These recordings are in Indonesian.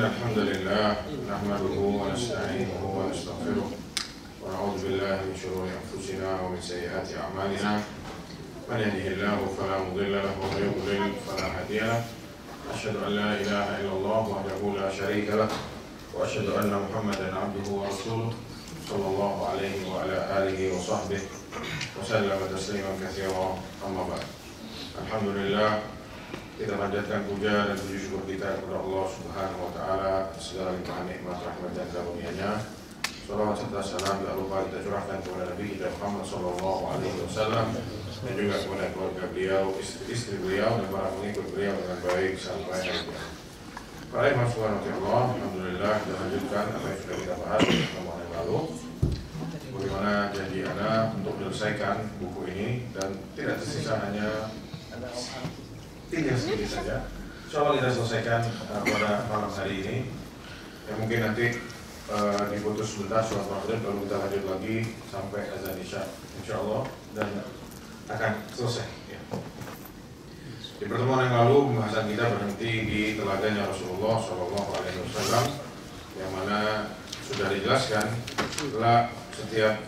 الحمد لله نحمده ونستعينه ونستغفره ونعوذ بالله من شرور أنفسنا ومن سيئات أعمالنا من يهده الله فلا مضل له ومن يضلل فلا هادي له أشهد أن لا إله إلا الله وحده لا شريك له وأشهد أن محمدا عبده ورسوله صلى الله عليه وعلى آله وصحبه وسلم تسليما كثيرا أما بعد. Alhamdulillah, kita panjatkan puja dan puji syukur kita kepada Allah Subhanahu wa taala atas segala limpahan nikmat, rahmat dan karunia-Nya. Salawat serta salam tak lupa kita curahkan kepada Nabi kita Muhammad sallallahu alaihi wasallam dan juga kepada keluarga beliau, istri beliau dan para pengikut beliau dengan baik sampai hari kiamat. Para ikhwan subhanallah, alhamdulillah kita lanjutkan apa yang sudah kita bahas di pertemuan yang lalu. Bagaimana janji Anda untuk menyelesaikan buku ini dan tidak tersisa hanya tinggal sedikit saja. Coba kita selesaikan pada malam hari ini. Ya mungkin nanti diputus sebentar sholat maghrib, lalu kita lanjut lagi sampai azan isya, insya Allah, dan akan selesai. Ya. Di pertemuan yang lalu pembahasan kita berhenti di telaganya Rasulullah SAW, yang mana sudah dijelaskan setelah setiap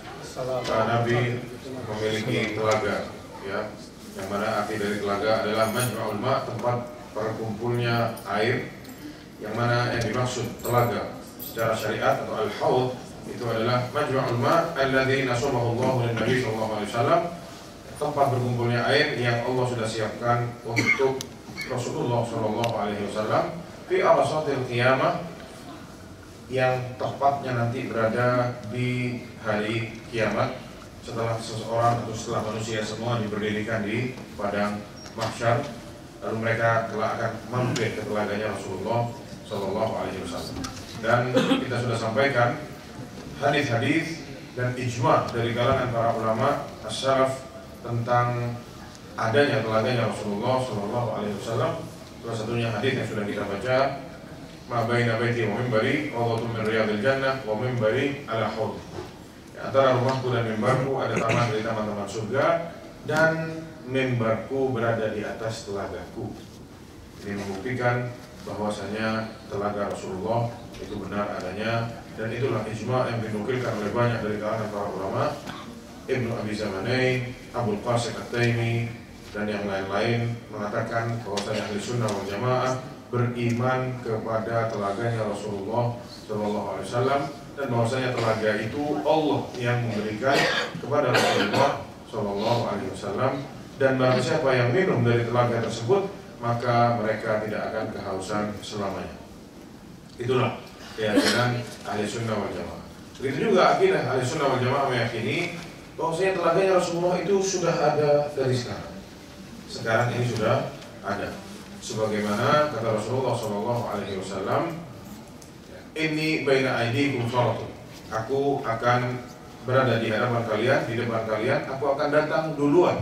Nabi memiliki telaga, ya. Yang mana arti dari telaga adalah majma'ul ma', tempat berkumpulnya air. Yang mana yang dimaksud telaga secara syariat atau al-haud itu adalah majma'ul ma' alladzi nasabahu Allah lin Nabi sallallahu alaihi wasallam, tempat berkumpulnya air yang Allah sudah siapkan untuk Rasulullah sallallahu alaihi wasallam fi arasatil qiyamah, yang tepatnya nanti berada di hari kiamat, setelah seseorang atau setelah manusia semua diberdirikan di padang mahsyar, lalu mereka telah akan mampir ke telaganya Rasulullah Shallallahu Alaihi Wasallam. Dan kita sudah sampaikan hadis-hadis dan ijma dari kalangan para ulama as-salaf tentang adanya telaganya Rasulullah Shallallahu Alaihi Wasallam. Salah satunya hadis yang sudah kita baca, ma baina baiti wa minbari rawdatun min riyadil jannah wa minbari ala haud. Antara rumahku dan mimbarku ada taman dari taman-taman surga, dan mimbarku berada di atas telagaku. Ini membuktikan bahwasanya telaga Rasulullah itu benar adanya, dan itulah ijma yang dinukilkan oleh banyak dari kalangan para ulama, Ibnu Abi Zamanain, Abul Qasim At-Taimi, dan yang lain-lain mengatakan bahwasanya ahli sunnah wal jamaah beriman kepada telaganya Rasulullah Shallallahu Alaihi Wasallam, dan bahwasanya telaga itu Allah yang memberikan kepada Rasulullah Shallallahu Alaihi Wasallam, dan barang siapa yang minum dari telaga tersebut maka mereka tidak akan kehausan selamanya. Itulah keyakinan ahli sunnah wal jamaah. Begitu juga akidah ahli sunnah wal jamaah meyakini bahwasanya telaganya Rasulullah itu sudah ada dari sekarang. Sekarang ini sudah ada. Sebagaimana kata Rasulullah Shallallahu Alaihi Wasallam, ini baina aidikum salatun, aku akan berada di hadapan kalian, di depan kalian, aku akan datang duluan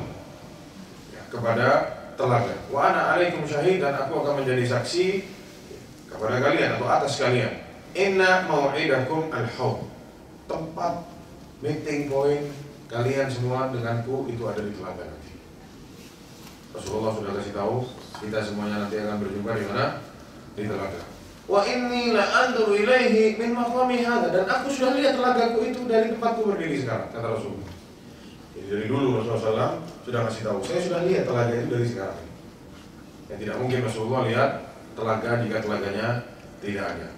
ya, kepada telaga. Wa ana alaikum syahid, dan aku akan menjadi saksi kepada kalian atau atas kalian. Inna mau'idakum al-haud, tempat meeting point kalian semua denganku itu ada di telaga nanti. Rasulullah sudah kasih tahu kita semuanya nanti akan berjumpa di mana? Di telaga. Wa inni la anzuru ilaihi min maqami hadza, dan aku sudah lihat telagaku itu dari tempatku berdiri sekarang, kata Rasulullah. Jadi dari dulu Rasulullah SAW sudah kasih tahu, saya sudah lihat telaga itu dari sekarang. Ya, tidak mungkin Rasulullah lihat telaga jika telaganya tidak ada.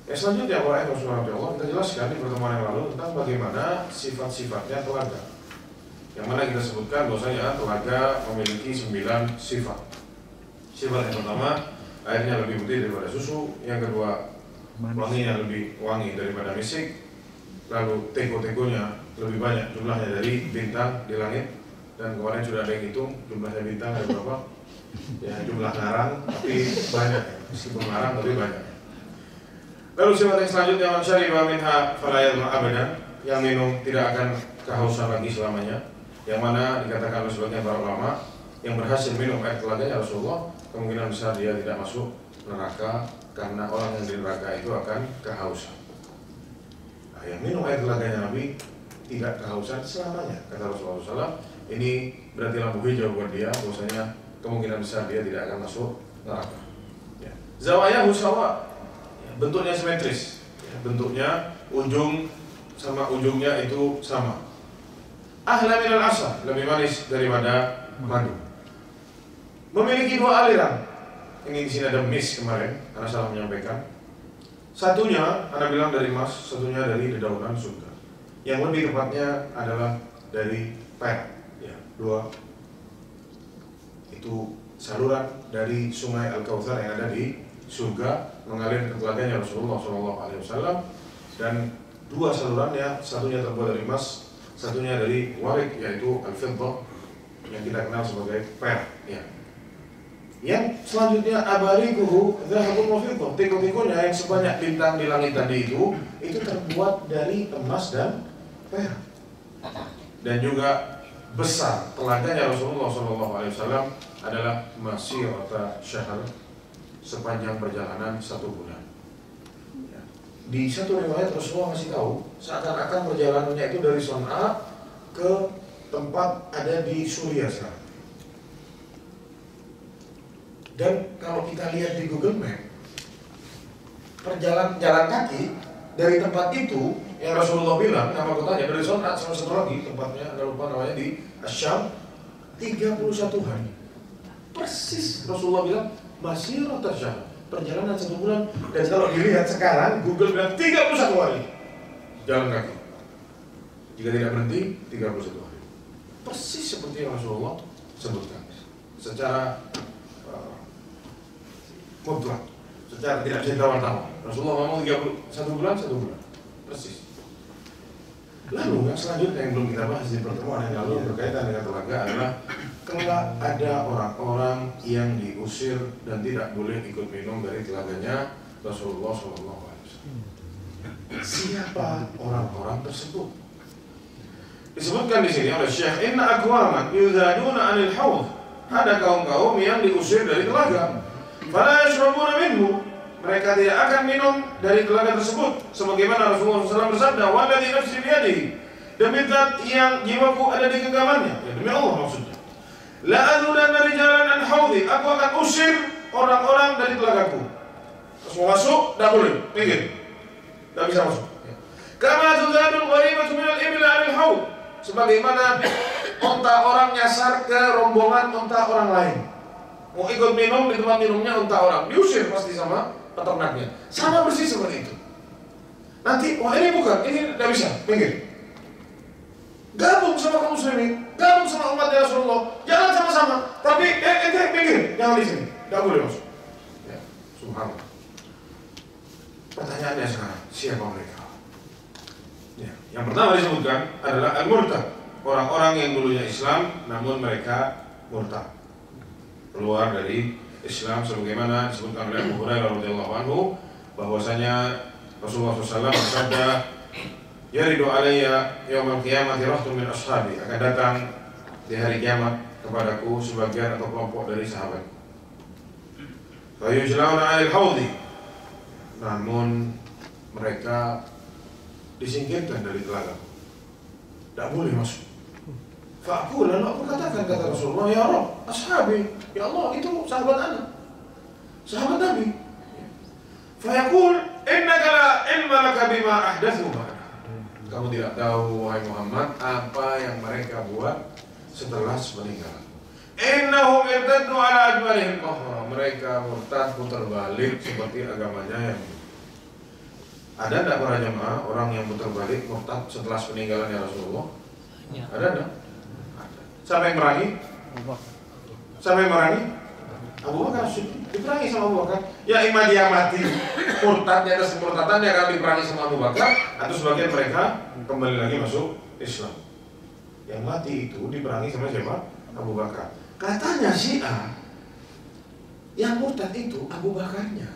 Ya, selanjutnya para Rasulullah kita jelaskan di pertemuan yang lalu tentang bagaimana sifat-sifatnya telaga. Yang mana kita sebutkan bahwasanya telaga memiliki 9 sifat. Sifat yang pertama, airnya lebih putih daripada susu. Yang kedua, wanginya lebih wangi daripada misik. Lalu teko-tekonya lebih banyak jumlahnya dari bintang di langit. Dan kemarin sudah ada yang hitung jumlahnya bintang ada berapa. Ya, jumlah ngarang tapi banyak, meskipun ngarang tapi banyak. Lalu sifat yang selanjutnya, man syariba minha fala yadhma abadan, yang minum tidak akan kehausan lagi selamanya. Yang mana dikatakan oleh sebagian para ulama, yang berhasil minum air telaganya Rasulullah kemungkinan besar dia tidak masuk neraka, karena orang yang di neraka itu akan kehausan. Nah, yang minum air telaganya Nabi tidak kehausan selamanya, kata Rasulullah SAW. Ini berarti lampu hijau buat dia, bahwasanya kemungkinan besar dia tidak akan masuk neraka. Ya. Zawayahu sawa, bentuknya simetris, bentuknya ujung sama ujungnya itu sama. Ahla minal asal, lebih manis daripada madu. Memiliki dua aliran. Ini di sini ada mis kemarin, karena salah menyampaikan. Satunya, Anda bilang dari emas, satunya dari dedaunan surga. Yang lebih tepatnya adalah dari perak. Ya, dua. Itu saluran dari sungai Al-Kautsar yang ada di surga mengalir ke telaganya Rasulullah SAW, dan dua salurannya, satunya terbuat dari emas, satunya dari warik, yaitu al-fiddah yang kita kenal sebagai perak. Ya. Yang selanjutnya abarikuhu dhahabun wa fiddah, tiko-tikonya yang sebanyak bintang di langit tadi itu terbuat dari emas dan perak. Dan juga besar telaganya Rasulullah SAW adalah masirata syahr, sepanjang perjalanan 1 bulan. Ya. Di satu riwayat Rasulullah masih tahu seakan-akan perjalanannya itu dari Son'a ke tempat ada di Suriah sekarang. Dan kalau kita lihat di Google Map, perjalanan jalan kaki dari tempat itu yang Rasulullah bilang nama kotanya dari Son'a sama satu lagi tempatnya Anda lupa namanya di Asyam, 31 hari. Persis Rasulullah bilang masirah tasyahr, perjalanan 1 bulan. Dan kalau dilihat sekarang Google bilang 31 hari jalan kaki. Jika tidak berhenti 31 hari. Persis seperti yang Rasulullah sebutkan. Secara mutlak, secara tidak bisa ditawar-tawar. Rasulullah ngomong 31 bulan, 1 bulan. Persis. Lalu yang selanjutnya yang belum kita bahas di pertemuan yang lalu berkaitan dengan telaga adalah kelak ada orang-orang yang diusir dan tidak boleh ikut minum dari telaganya Rasulullah SAW. Siapa orang-orang tersebut? Disebutkan di sini oleh Syekh, inna aqwaman yuzaduna 'anil haud. Ada kaum-kaum yang diusir dari telaga. Fala yashrabuna minhu, mereka tidak akan minum dari telaga tersebut, sebagaimana Rasulullah SAW bersabda, walladzi nafsi biyadihi, demi zat yang jiwaku ada di genggamannya, ya, demi Allah maksudnya, la azudanna rijalan an haudhi, aku akan usir orang-orang dari telagaku. Terus mau masuk, tidak boleh, minggir, tidak bisa masuk. Kama tuzadul gharibatu minal ibli 'anil haud, sebagaimana onta orang nyasar ke rombongan onta orang lain. Mau ikut minum di tempat minumnya unta orang, diusir pasti sama peternaknya. Sama persis seperti itu. Nanti, wah ini bukan, ini tidak bisa, minggir. Gabung sama kaum muslimin, gabung sama umatnya Rasulullah, jangan sama-sama. Tapi, minggir, jangan di sini, tidak boleh masuk. Ya, subhanallah. Pertanyaannya sekarang, siapa mereka? Ya, yang pertama disebutkan adalah al-murtad, orang-orang yang dulunya Islam, namun mereka murtad, keluar dari Islam, sebagaimana disebutkan oleh Abu Hurairah radhiyallahu anhu bahwasanya Rasulullah SAW bersabda, yaridu alayya yaumal qiyamati rahtun min ashabi, akan datang di hari kiamat kepadaku sebagian atau kelompok dari sahabat. Fa yujlauna 'alal haudhi, namun mereka disingkirkan dari telaga, tidak boleh masuk. Fa'akul, lalu aku katakan, kata Rasulullah, ya Rabb, ashabi, ya Allah, itu sahabat anak, sahabat Nabi. Fa'akul, innaka la ilma laka bima ahdathu ba'da. Kamu tidak tahu, wahai Muhammad, apa yang mereka buat setelah meninggal. Innahum irtaddu ala adbarihim kufra, mereka murtad putar balik seperti agamanya yang ada. Tidak para jemaah orang yang putar balik murtad setelah peninggalannya Rasulullah? Ada enggak? Siapa yang merangi? Siapa yang merangi? Abu Bakar diperangi sama Abu Bakar. Ya imam dia mati murtad, di atas kemurtadannya akan diperangi sama Abu Bakar, atau sebagian mereka kembali lagi masuk Islam. Yang mati itu diperangi sama siapa? Abu Bakar. Katanya Syiah yang murtad itu Abu Bakarnya.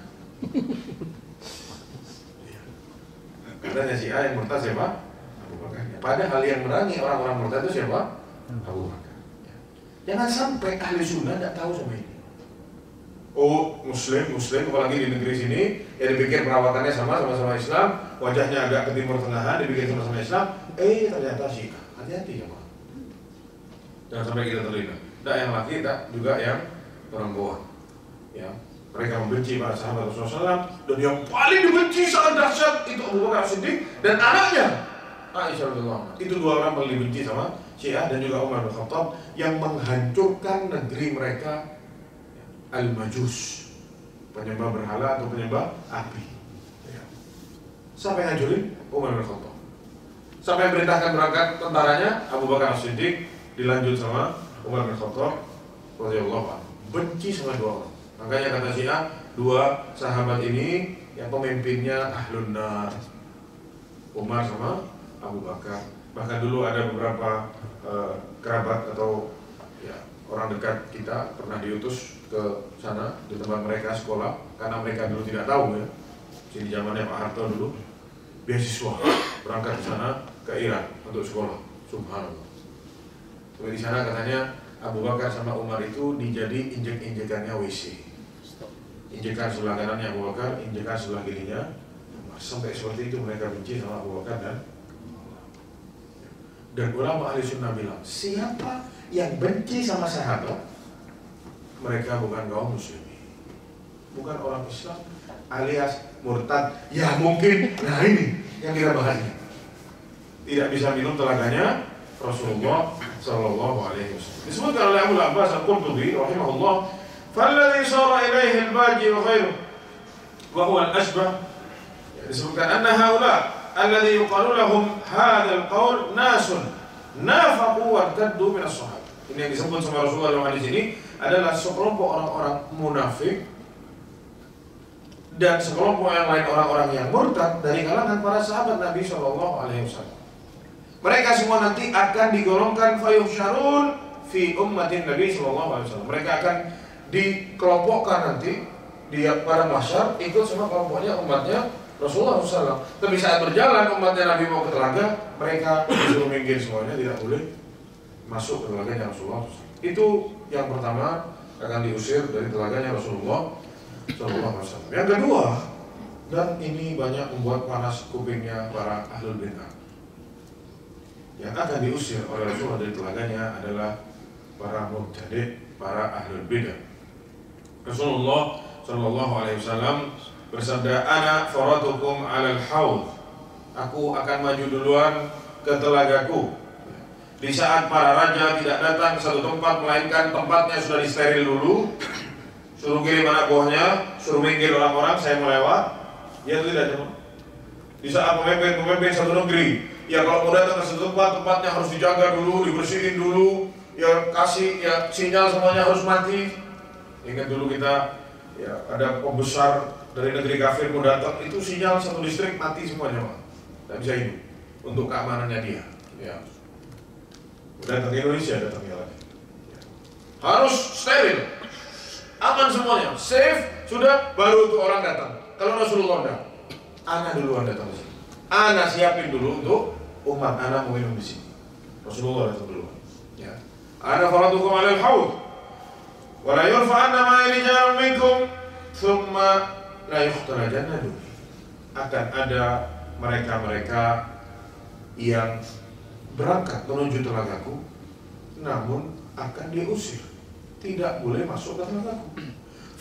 Katanya Syiah yang murtad siapa? Abu Bakarnya. Padahal yang merangi orang-orang murtad itu siapa? Abu Bakar. Jangan sampai ahli sunnah tidak tahu sama ini. Oh, muslim, apalagi di negeri sini, ya dipikir perawatannya sama-sama Islam, wajahnya agak ke timur tengahan, dipikir sama-sama Islam, ternyata Syiah. Hati-hati ya Pak. Jangan sampai kita terlena. Tidak yang laki, tidak juga yang perempuan. Ya, Mereka membenci para sahabat Rasulullah SAW, dan yang paling dibenci sangat dahsyat itu Abu Bakar Siddiq dan anaknya Aisyah radhiyallahu anha. Itu dua orang paling dibenci sama Syiah, dan juga Umar bin Khattab yang menghancurkan negeri mereka, Al-Majus, penyembah berhala atau penyembah api. Siapa yang hancurin? Umar bin Khattab. Sampai perintahkan berangkat tentaranya Abu Bakar Siddiq, dilanjut sama Umar bin Khattab radhiyallahu anhu. Benci sama dua orang. Makanya kata Syiah, dua sahabat ini yang pemimpinnya ahlun nar, Umar sama Abu Bakar. Bahkan dulu ada beberapa kerabat atau ya, orang dekat kita pernah diutus ke sana di tempat mereka sekolah, karena mereka dulu tidak tahu ya. Di zamannya Pak Harto dulu beasiswa berangkat ke sana ke Iran untuk sekolah. Subhanallah. Sampai di sana katanya Abu Bakar sama Umar itu dijadi injek-injekannya WC. Injekan sebelah kanannya Abu Bakar, injekan sebelah kirinya Umar. Sampai seperti itu mereka benci sama Abu Bakar dan ulama ahli sunnah bilang, siapa yang benci sama sahabat, mereka bukan kaum muslimin, bukan orang Islam, alias murtad. Ya mungkin, nah ini yang kita bahas ini. Tidak bisa minum telaganya Rasulullah Sallallahu Alaihi Wasallam. Disebutkan oleh Abu Abbas Al-Qurtubi rahimahullah, "Falladhi sara ilaihi al-baji wa khairu wa huwa al-ashbah." Disebutkan anna haula alladhi yuqalu lahum hadzal qaul nasun nafaqu wa taddu min as-sahabah. Ini yang disebut sama Rasulullah dalam hadis ini adalah sekelompok orang-orang munafik dan sekelompok yang lain orang-orang yang murtad dari kalangan para sahabat Nabi Shallallahu Alaihi Wasallam. Mereka semua nanti akan digolongkan fayuhsyarun fi ummatin Nabi Shallallahu Alaihi Wasallam. Mereka akan dikelompokkan nanti di pada mahsyar ikut sama kelompoknya umatnya Rasulullah SAW. Tapi saat berjalan umatnya Nabi mau ke telaga, mereka disuruh minggir semuanya, tidak boleh masuk ke telaganya Rasulullah SAW. Itu yang pertama, akan diusir dari telaganya Rasulullah SAW. Yang kedua, dan ini banyak membuat panas kupingnya para ahlul bid'ah, yang akan diusir oleh Rasulullah dari telaganya adalah para mubtadi', para ahlul bid'ah. Rasulullah SAW bersabda, "Ana faratukum 'alal haud." Aku akan maju duluan ke telagaku. Di saat para raja tidak datang ke satu tempat, melainkan tempatnya sudah disteril dulu, suruh kirim anak buahnya, suruh minggir orang-orang, saya melewat. Ya tidak cuma. Di saat pemimpin satu negeri, ya kalau mau datang ke satu tempat, tempatnya harus dijaga dulu, dibersihin dulu, ya kasih ya sinyal semuanya harus mati. Ingat dulu kita ya ada pembesar dari negeri kafir mau datang, itu sinyal satu distrik mati semuanya, Pak. Tidak bisa hidup untuk keamanannya dia. Ya. Datang ke Indonesia, datangnya lagi. Ya. Harus steril, aman semuanya, safe sudah, baru tuh orang datang. Kalau Rasulullah enggak, ana duluan datang ke sini. Ana siapin dulu untuk umat ana mau minum di sini. Rasulullah datang duluan. Ya. Ana faratukum 'alal haud. Wa la yurfa'anna ma'i rijalun minkum thumma la yuhtarajanna duni. Akan ada mereka-mereka yang berangkat menuju telagaku, namun akan diusir, tidak boleh masuk ke telagaku.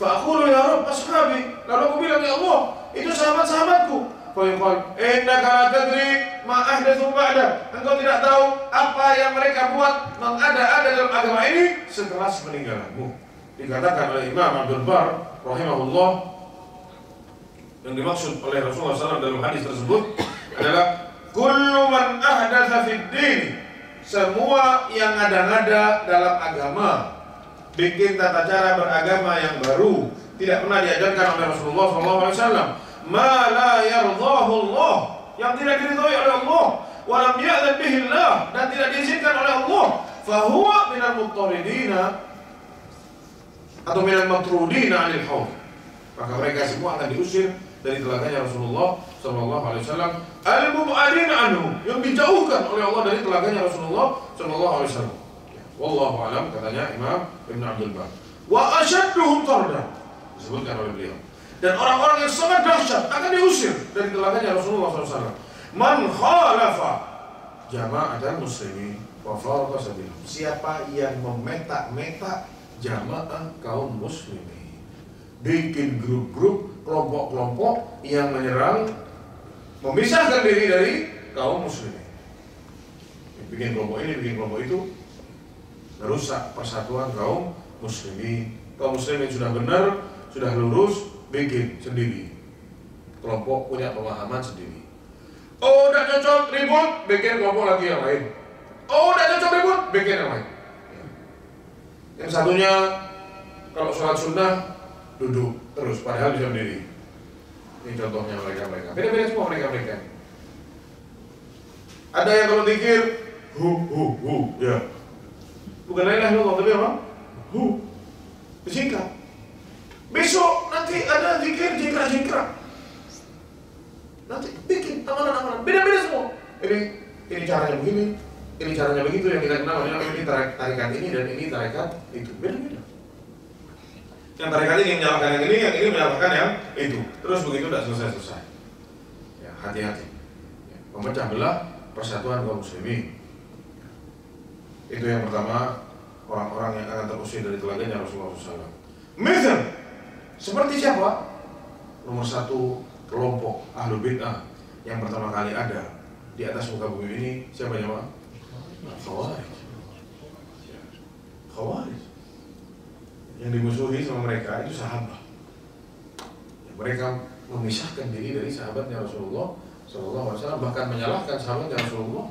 Fa'aqulu ya Rabb ashabi, lalu aku bilang, ya Allah, itu sahabat-sahabatku. Fa'yuqal innaka la tadri ma ahdatsu ba'da. Engkau tidak tahu apa yang mereka buat mengada-ada dalam agama ini setelah peninggalanmu. Dikatakan oleh Imam Abdul Bar rahimahullah, yang dimaksud oleh Rasulullah SAW dalam hadis tersebut adalah kullu man ahdatsa fid din, semua yang ngada-ngada dalam agama, bikin tata cara beragama yang baru, tidak pernah diajarkan oleh Rasulullah SAW, ma la yardahu Allah, yang tidak diridhoi oleh Allah, wa lam ya'zan bihi Allah, dan tidak diizinkan oleh Allah, fa huwa minal muttaridina atau minal matrudina 'anil haud. Maka mereka semua akan diusir dari telaganya Rasulullah SAW, al-mub'adin anhu, yang dijauhkan oleh Allah dari telaganya Rasulullah SAW. Wallahu alam, katanya Imam Ibn Abdul Bar. Wa ashadduhum tardan, disebutkan oleh beliau. Dan orang-orang yang sangat dahsyat akan diusir dari telaganya Rasulullah SAW. Man khalafa jama'atan muslimin wa farqa sabilahum. Siapa yang memeta-meta jamaah kaum muslimin bikin grup-grup, kelompok-kelompok yang menyerang, memisahkan diri dari kaum muslimin. Bikin kelompok ini, bikin kelompok itu, merusak persatuan kaum muslimin. Kaum muslimin sudah benar, sudah lurus, bikin sendiri. Kelompok punya pemahaman sendiri. Oh, udah cocok ribut, bikin kelompok lagi yang lain. Oh, udah cocok ribut, bikin yang lain. Yang satunya kalau sholat sunnah duduk terus, padahal bisa berdiri. Ini contohnya mereka. Beda-beda semua mereka. Ada yang kalau zikir hu, ya. Bukan la ilaha illallah, tapi apa? Hu. Disingkat. Besok nanti ada zikir jingkrak. Nanti bikin amalan-amalan. Beda-beda semua. Ini caranya begini, ini caranya begitu, yang kita kenal ini tarikat ini dan ini tarikat itu. Beda-beda. Yang tarikat ini menyalahkan yang ini menyalahkan yang itu. Terus begitu tidak selesai. Ya, hati-hati. Ya, memecah belah persatuan kaum muslimin. Itu yang pertama, orang-orang yang akan terusir dari telaganya Rasulullah SAW. Misal, seperti siapa? Nomor satu, kelompok ahlul bid'ah yang pertama kali ada di atas muka bumi ini. Siapa jemaah? Khawarij. Yang dimusuhi sama mereka itu sahabat. Mereka memisahkan diri dari sahabatnya Rasulullah SAW, bahkan menyalahkan sahabatnya Rasulullah.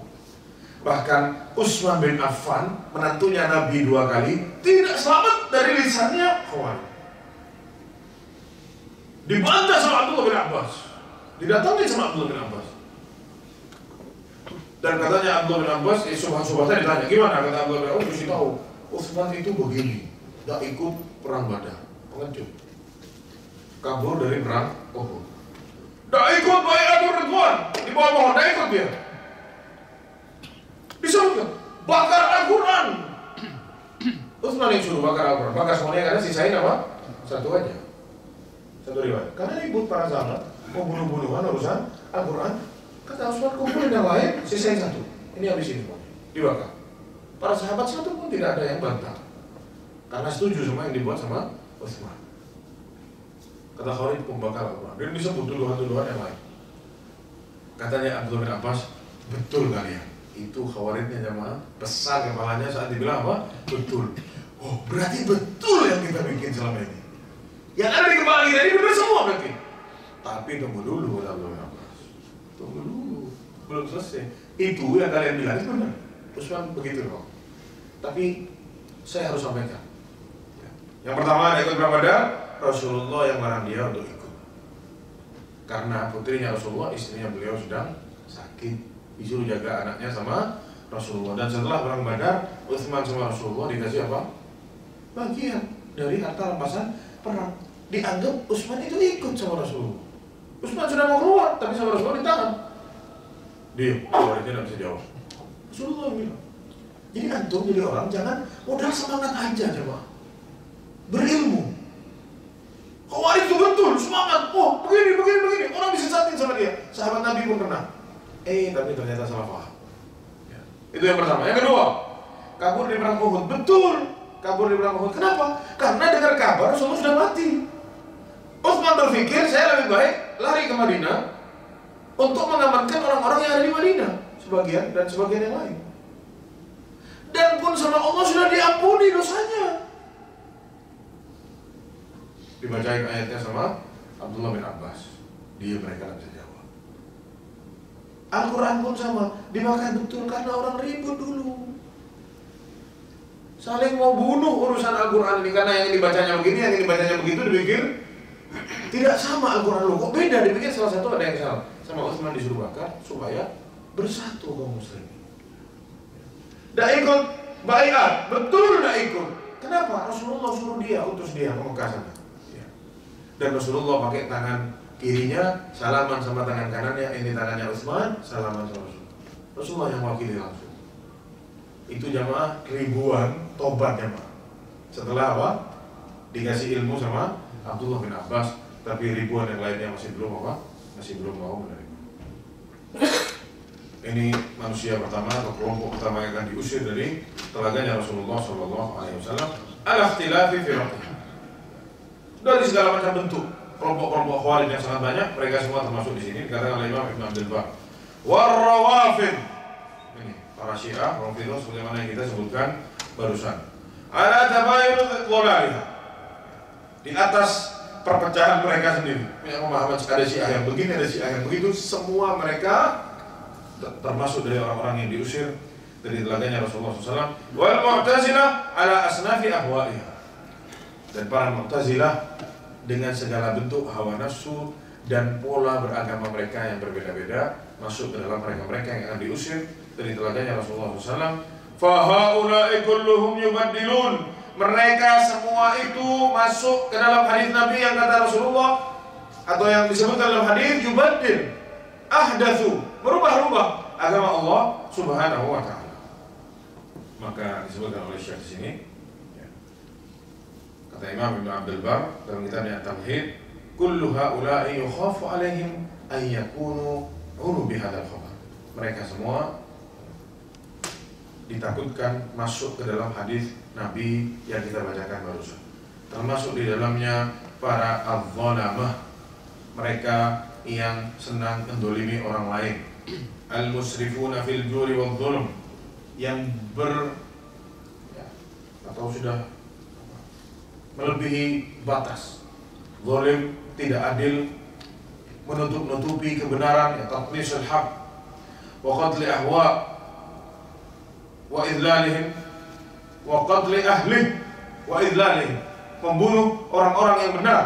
Bahkan Utsman bin Affan, menantunya Nabi 2 kali, tidak selamat dari lisannya Khawarij. Dibantah sama Abdullah bin Abbas, didatangi sama Abdullah bin Abbas. Dan katanya Abdullah bin Abbas, subhan-subhannya ditanya, gimana? Kata Abdullah bin Abbas, mesti tahu Utsman itu begini, tidak ikut perang Badar, pengecut, kabur dari perang Uhud, tidak ikut Bai'atul Ridwan, di bawah pohon, tidak ikut dia. Disebutkan, bakar Al-Quran. Utsman yang suruh bakar Al-Quran, bakar semuanya karena sisain apa? Satu aja. Satu riwayat. Karena ribut para sahabat, mau bunuh-bunuhan urusan Al-Quran. Kata Utsman, kumpulin yang lain, sisain satu. Ini habis ini semuanya, dibakar. Para sahabat satu pun tidak ada yang bantah, karena setuju sama yang dibuat sama Utsman. Kata Khawarij, pembakar Al-Quran. Dan disebut tuduhan-tuduhan yang lain. Katanya Abdullah bin Abbas, betul kalian. Itu Khawarijnya jamaah, besar kepalanya saat dibilang apa? Betul. Oh, berarti betul yang kita bikin selama ini. Yang ada di kepala kita ini benar semua berarti. Tapi tunggu dulu, kata Abdullah bin Abbas. Tunggu dulu, belum selesai. Itu yang kalian bilang itu benar. Utsman begitu kok. Tapi saya harus sampaikan. Yang pertama, ada ikut perang Badar, Rasulullah yang melarang dia untuk ikut. Karena putrinya Rasulullah, istrinya beliau sedang sakit, disuruh jaga anaknya sama Rasulullah. Dan setelah perang Badar, Utsman sama Rasulullah dikasih apa? Bagian dari harta rampasan perang. Dianggap Utsman itu ikut sama Rasulullah. Utsman sudah mau keluar, tapi sama Rasulullah ditahan. Dia keluarnya tidak bisa jawab. Rasulullah bilang, jadi antum jadi orang jangan modal semangat aja coba. Berilmu. Khawarij itu betul semangat. Oh begini. Orang disesatin sama dia. Sahabat Nabi pun kena. Tapi ternyata salah paham. Ya. Itu yang pertama. Yang kedua, kabur di perang Uhud. Betul, kabur di perang Uhud. Kenapa? Karena dengar kabar Rasulullah sudah mati. Utsman berpikir saya lebih baik lari ke Madinah untuk mengamankan orang-orang yang ada di Madinah, sebagian dan sebagian yang lain. Dan pun sama Allah sudah diampuni dosanya. Dibacain ayatnya sama Abdullah bin Abbas. Dia mereka tidak bisa jawab. Al-Quran pun sama, dimakan betul karena orang ribut dulu. Saling mau bunuh urusan Al-Quran ini karena yang dibacanya begini, yang dibacanya begitu, dipikir tidak sama Al-Quran lu. Kok beda? Dipikir salah satu ada yang salah. Sama Utsman disuruh bakar supaya bersatu kaum muslimin. Tidak ikut baiat, betul tidak ikut. Kenapa? Rasulullah suruh dia, utus dia ke Mekah sana. Dan Rasulullah pakai tangan kirinya salaman sama tangan kanannya, ini tangannya Utsman, salaman sama Rasulullah yang wakili langsung. Itu jamaah ribuan tobat jamaah. Setelah apa? Dikasih ilmu sama Abdullah bin Abbas, tapi ribuan yang lainnya masih belum apa? Masih belum mau menerima. Ini manusia pertama atau kelompok pertama yang akan diusir dari telaganya Rasulullah SAW. Al-ikhtilafi fi raqih. dari segala macam bentuk. Kelompok-kelompok Khawarij yang sangat banyak, mereka semua termasuk di sini. Dikatakan oleh Imam Ibn Abdul Bar. Warrawafid, ini para Syiah, Rafidhah sebagaimana yang kita sebutkan barusan. Ala tabayun dhalalih, di atas perpecahan mereka sendiri. Yang memahami ada Syiah yang begini, ada Syiah yang begitu. Semua mereka termasuk dari orang-orang yang diusir dari telaganya Rasulullah SAW. Wal Mu'tazilah ala asnafi ahwaiha, dan para Mu'tazilah dengan segala bentuk hawa nafsu dan pola beragama mereka yang berbeda-beda masuk ke dalam mereka-mereka yang akan diusir dari telaganya Rasulullah SAW. Fahaulai kulluhum yubaddilun, mereka semua itu masuk ke dalam hadis Nabi yang kata Rasulullah, atau yang disebutkan dalam hadis yubaddil, ahdatsu, merubah-rubah agama Allah Subhanahu wa taala. Maka disebutkan oleh Syekh di sini, kata Imam Ibn Abdul Bar dalam kitabnya At-Tamhid, kullu haula'i yukhafu alaihim an yakunu ulu bihadzal khabar. Mereka semua ditakutkan masuk ke dalam hadis Nabi yang kita bacakan barusan. Termasuk di dalamnya para adz-dzalamah, mereka yang senang mendolimi orang lain. Al-musrifuna fil juri wal dzulm, yang atau sudah melebihi batas, zalim, tidak adil, menutup-nutupi kebenaran, ya tatmisul haq, wa qatli ahwa, wa idlalihim, wa qatli ahli, wa idlalihim, membunuh orang-orang yang benar.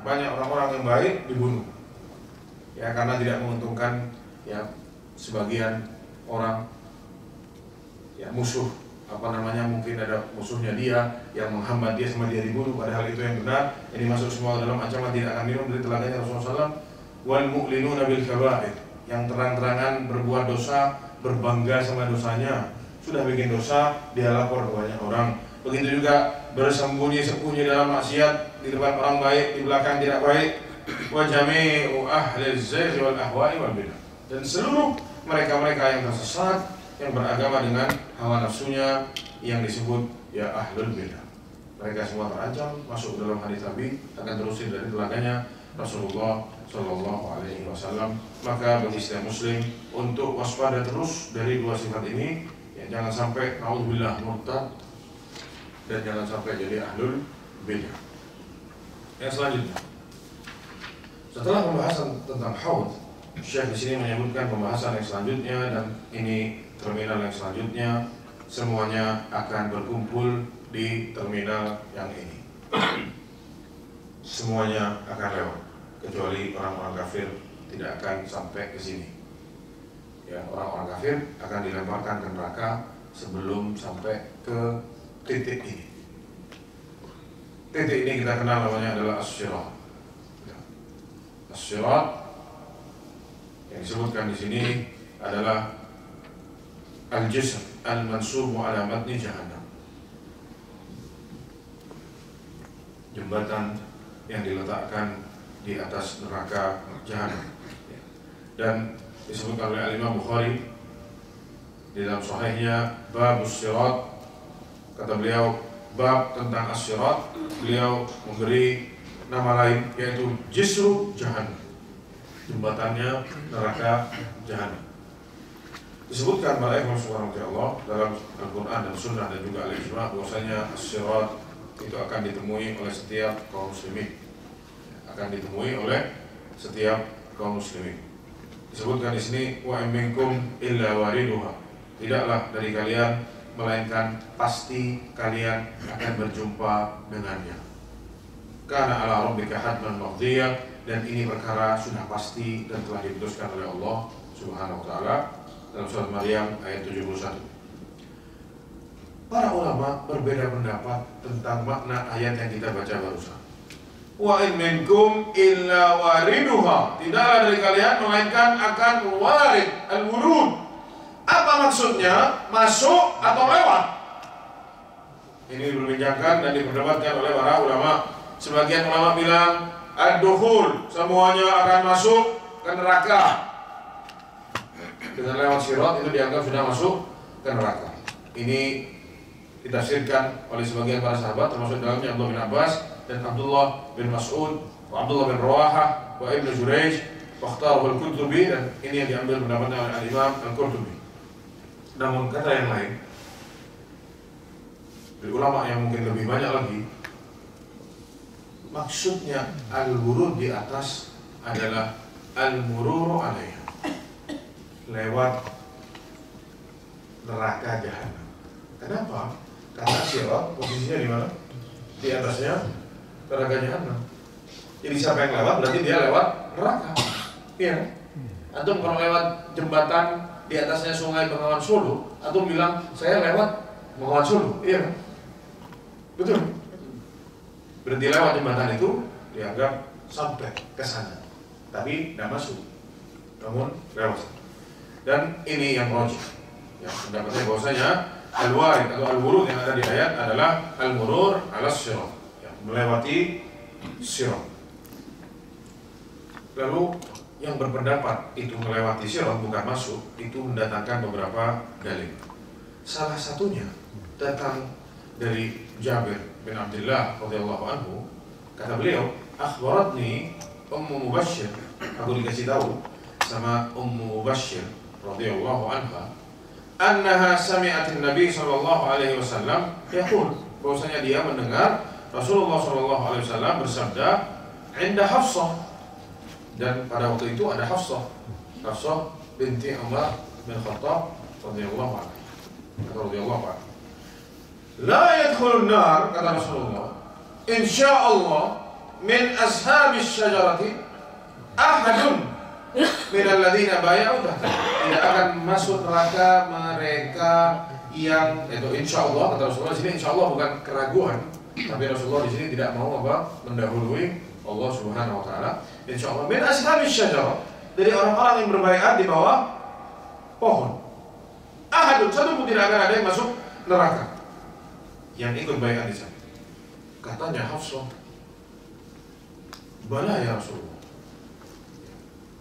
Banyak orang-orang yang baik dibunuh, ya karena tidak menguntungkan ya sebagian orang, ya musuh, mungkin ada musuhnya dia yang menghambat dia sama dia dibunuh, padahal itu yang benar. Ini masuk semua dalam ancaman tidak akan minum dari telaganya Rasulullah SAW. Wal mu'linuna bil kaba'ir, yang terang-terangan berbuat dosa, berbangga sama dosanya, sudah bikin dosa dia lapor ke banyak orang. Begitu juga bersembunyi-sembunyi dalam maksiat, di depan orang baik, di belakang tidak baik. Wa jami'u ahli az-zayg wal ahwa'i wal bidah, dan seluruh mereka-mereka yang tersesat, yang beragama dengan hawa nafsunya, yang disebut ya ahlul bidah. Mereka semua terancam masuk dalam hadis Nabi, akan terusir dari telaganya Rasulullah Shallallahu Alaihi Wasallam. Maka bagi setiap muslim untuk waspada terus dari dua sifat ini, ya, jangan sampai naudzubillah murtad, dan jangan sampai jadi ahlul bidah. Yang selanjutnya, setelah pembahasan tentang haud, Syekh di sini menyebutkan pembahasan yang selanjutnya, dan ini terminal yang selanjutnya, semuanya akan berkumpul di terminal yang ini. Semuanya akan lewat, kecuali orang-orang kafir tidak akan sampai ke sini. Ya, orang-orang kafir akan dilemparkan ke neraka sebelum sampai ke titik ini. Titik ini kita kenal namanya adalah as-sirat. As-sirat yang disebutkan di sini adalah al-jisr al-mansubu ala matni jahannam, jembatan yang diletakkan di atas neraka jahannam. Dan disebutkan oleh Al-Imam Bukhari di dalam sahihnya, babus sirat, kata beliau bab tentang as-sirat, beliau memberi nama lain yaitu jisru jahannam, jembatannya neraka jahannam. Disebutkan oleh Allah Subhanahu wa taala dalam Al-Qur'an dan Sunnah dan juga al-ijma' bahwasanya as-sirat itu akan ditemui oleh setiap kaum muslimin. Akan ditemui oleh setiap kaum muslimin. Disebutkan di sini wa minkum illa wariduha. Tidaklah dari kalian melainkan pasti kalian akan berjumpa dengannya. Karena ala rabbika hatman maqdiyah, dan ini perkara sudah pasti dan telah diputuskan oleh Allah Subhanahu wa taala dalam surat Maryam ayat 71. Para ulama berbeda pendapat tentang makna ayat yang kita baca barusan. Wa in minkum illa wariduha, tidaklah dari kalian melainkan akan warid, al-wurud. Apa maksudnya? Masuk atau lewat? Ini diperbincangkan dan diperdebatkan oleh para ulama. Sebagian ulama bilang ad-dukhul, semuanya akan masuk ke neraka. Dengan lewat sirat itu dianggap sudah masuk ke neraka. Ini ditafsirkan oleh sebagian para sahabat, termasuk dalamnya Abdullah bin Abbas, dan Abdullah bin Mas'ud, Abdullah bin Rawahah, wa Ibnu Jurayj, wa ikhtarahu al-Qurtubi, dan ini yang diambil pendapatnya oleh Al-Imam Al-Qurtubi. Namun kata yang lain, dari ulama yang mungkin lebih banyak lagi, maksudnya al-wurud di atas adalah al-mururu alaiha, lewat neraka jahanam. Kenapa? Karena sirat posisinya di mana? Di atasnya neraka jahanam. Jadi siapa yang lewat berarti dia lewat neraka. Iya. Antum kalau lewat jembatan di atasnya sungai Bengawan Solo, antum bilang saya lewat Bengawan Solo. Iya kan? Betul. Berarti lewat jembatan itu dianggap sampai ke sana. Tapi tidak masuk. Namun lewat. Dan ini yang rojih. Yang pendapatnya bahwasanya al-warid atau al-wurud yang ada di ayat adalah al-murur ala sirat, melewati sirat. Lalu yang berpendapat itu melewati sirat bukan masuk, itu mendatangkan beberapa dalil. Salah satunya datang dari Jabir bin Abdullah radhiyallahu anhu. Kata beliau, akhbaratni Ummu Mubashshir, aku dikasih tahu sama Ummu Mubashshir radhiyallahu anha, annaha sami'atin Nabi sallallahu alaihi wasallam yaqul, bahwasanya dia mendengar Rasulullah sallallahu alaihi wasallam bersabda, "Inda Hafsah," dan pada waktu itu ada Hafsah binti Umar bin Khattab radhiyallahu anha. La yadkhulun nar, kata Rasulullah, insyaallah min ashabis syajarati ahadun min alladziina bay'u tahta. Tidak akan masuk neraka mereka yang itu insyaallah, kata Rasulullah di sini. Insyaallah bukan keraguan, tapi Rasulullah di sini tidak mau mendahului Allah Subhanahu wa taala. Insyaallah min ashabis syajarah, dari orang-orang yang berbaiat di bawah pohon. Ahadun, satu pun tidak akan ada yang masuk neraka yang ikut baiat di sana. Katanya Hafsah, bala ya Rasulullah.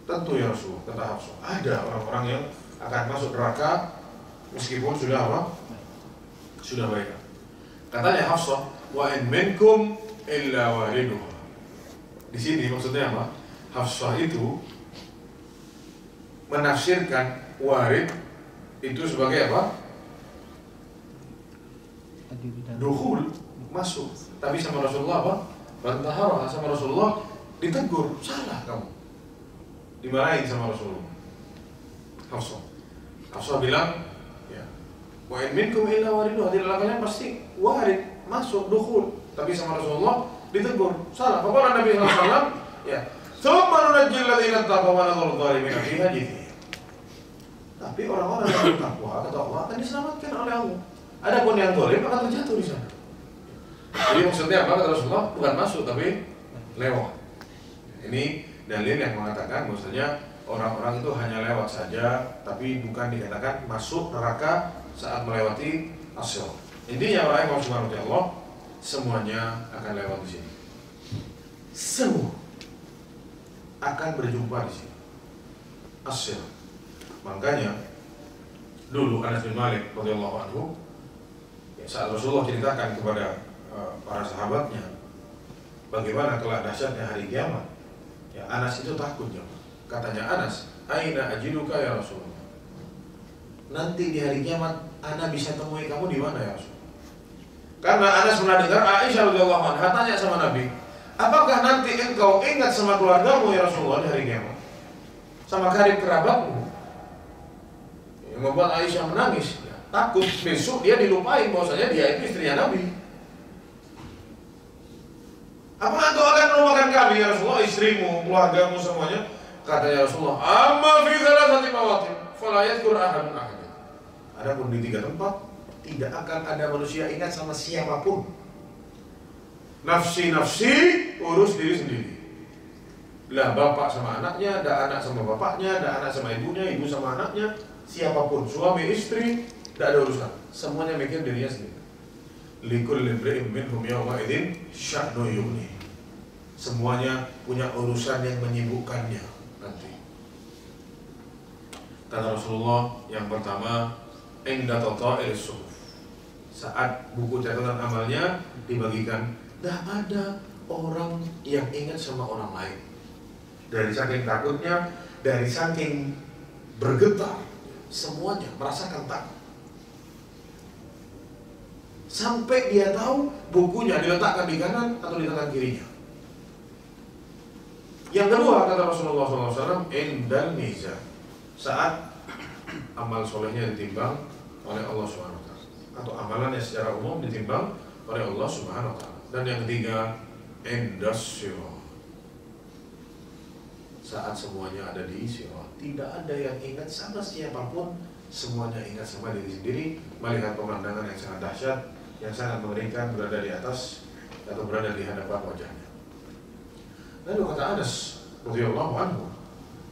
Tentu ya Rasulullah, kata Hafsah, ada orang-orang yang akan masuk neraka meskipun sudah apa? Sudah baiat. Katanya Hafsah, wa in minkum illa wariduha. Di sini maksudnya apa? Hafsah itu menafsirkan warid itu sebagai apa? Dukhul, masuk. Tapi sama Rasulullah apa? Bantahara, sama Rasulullah ditegur, salah kamu. Dimarahin sama Rasulullah. Hafsah bilang, ya, wa in minkum illa wariduha, tidak kalian pasti warid, masuk, dukhul. Tapi sama Rasulullah ditegur, salah. Faqala Nabi sallallahu alaihi wasallam, ya, "Tsumma nunajjil ladzina taqaw wa nadharu adh-dhalimina fiha jithiya." Tapi orang-orang yang bertakwa, kata Allah, akan diselamatkan oleh Allah. Adapun yang zalim akan terjatuh di sana. Jadi maksudnya apa, kata Rasulullah? Bukan masuk tapi lewat. Ini dalil yang mengatakan bahwasanya orang-orang itu hanya lewat saja, tapi bukan dikatakan masuk neraka saat melewati as-sirat. Intinya orang yang subhanahu wa ta'ala semuanya akan lewat di sini. Semua akan berjumpa di sini. As-sirat. Makanya dulu Anas bin Malik radhiyallahu anhu, saat Rasulullah ceritakan kepada para sahabatnya bagaimana kelak dahsyatnya hari kiamat, ya Anas itu takut ya. Katanya Anas, "Aina ajiduka ya Rasulullah?" Nanti di hari kiamat Ana bisa temui kamu di mana ya Rasul? Karena Anas pernah dengar Aisyah radhiyallahu anha tanya sama Nabi, "Apakah nanti engkau ingat sama keluargamu ya Rasulullah di hari kiamat? Sama karib kerabatmu?" Yang membuat Aisyah menangis. Takut besok dia dilupain bahwasanya dia itu istrinya Nabi. Apa engkau akan melupakan kami ya Rasulullah, istrimu, keluargamu semuanya? Katanya Rasulullah, "Amma fi thalathati mawatin fala yadhkur ahadun ahadan." Adapun di 3 tempat tidak akan ada manusia ingat sama siapapun. Nafsi, urus diri sendiri. Lah bapak sama anaknya, ada anak sama bapaknya, ada anak sama ibunya, ibu sama anaknya, siapapun, suami, istri, tidak ada urusan. Semuanya mikir dirinya sendiri. Likulli imri'in minhum yawma idzin sya'nu yughni. Semuanya punya urusan yang menyibukkannya nanti. Kata Rasulullah yang pertama, inda tata'il suhuf. Saat buku catatan amalnya dibagikan, tidak ada orang yang ingat sama orang lain. Dari saking takutnya, dari saking bergetar, semuanya merasakan takut. Sampai dia tahu bukunya diletakkan di kanan atau di tangan kirinya. Yang kedua, kata Rasulullah SAW, indal mizan, saat amal solehnya ditimbang oleh Allah SWT, atau amalannya secara umum ditimbang oleh Allah SWT. Dan yang ketiga, indas sirat, saat semuanya ada di sirat, tidak ada yang ingat sama siapapun, semuanya ingat sama diri sendiri, melihat pemandangan yang sangat dahsyat, yang sangat mengerikan berada di atas atau berada di hadapan wajahnya. Lalu kata Anas radhiyallahu anhu,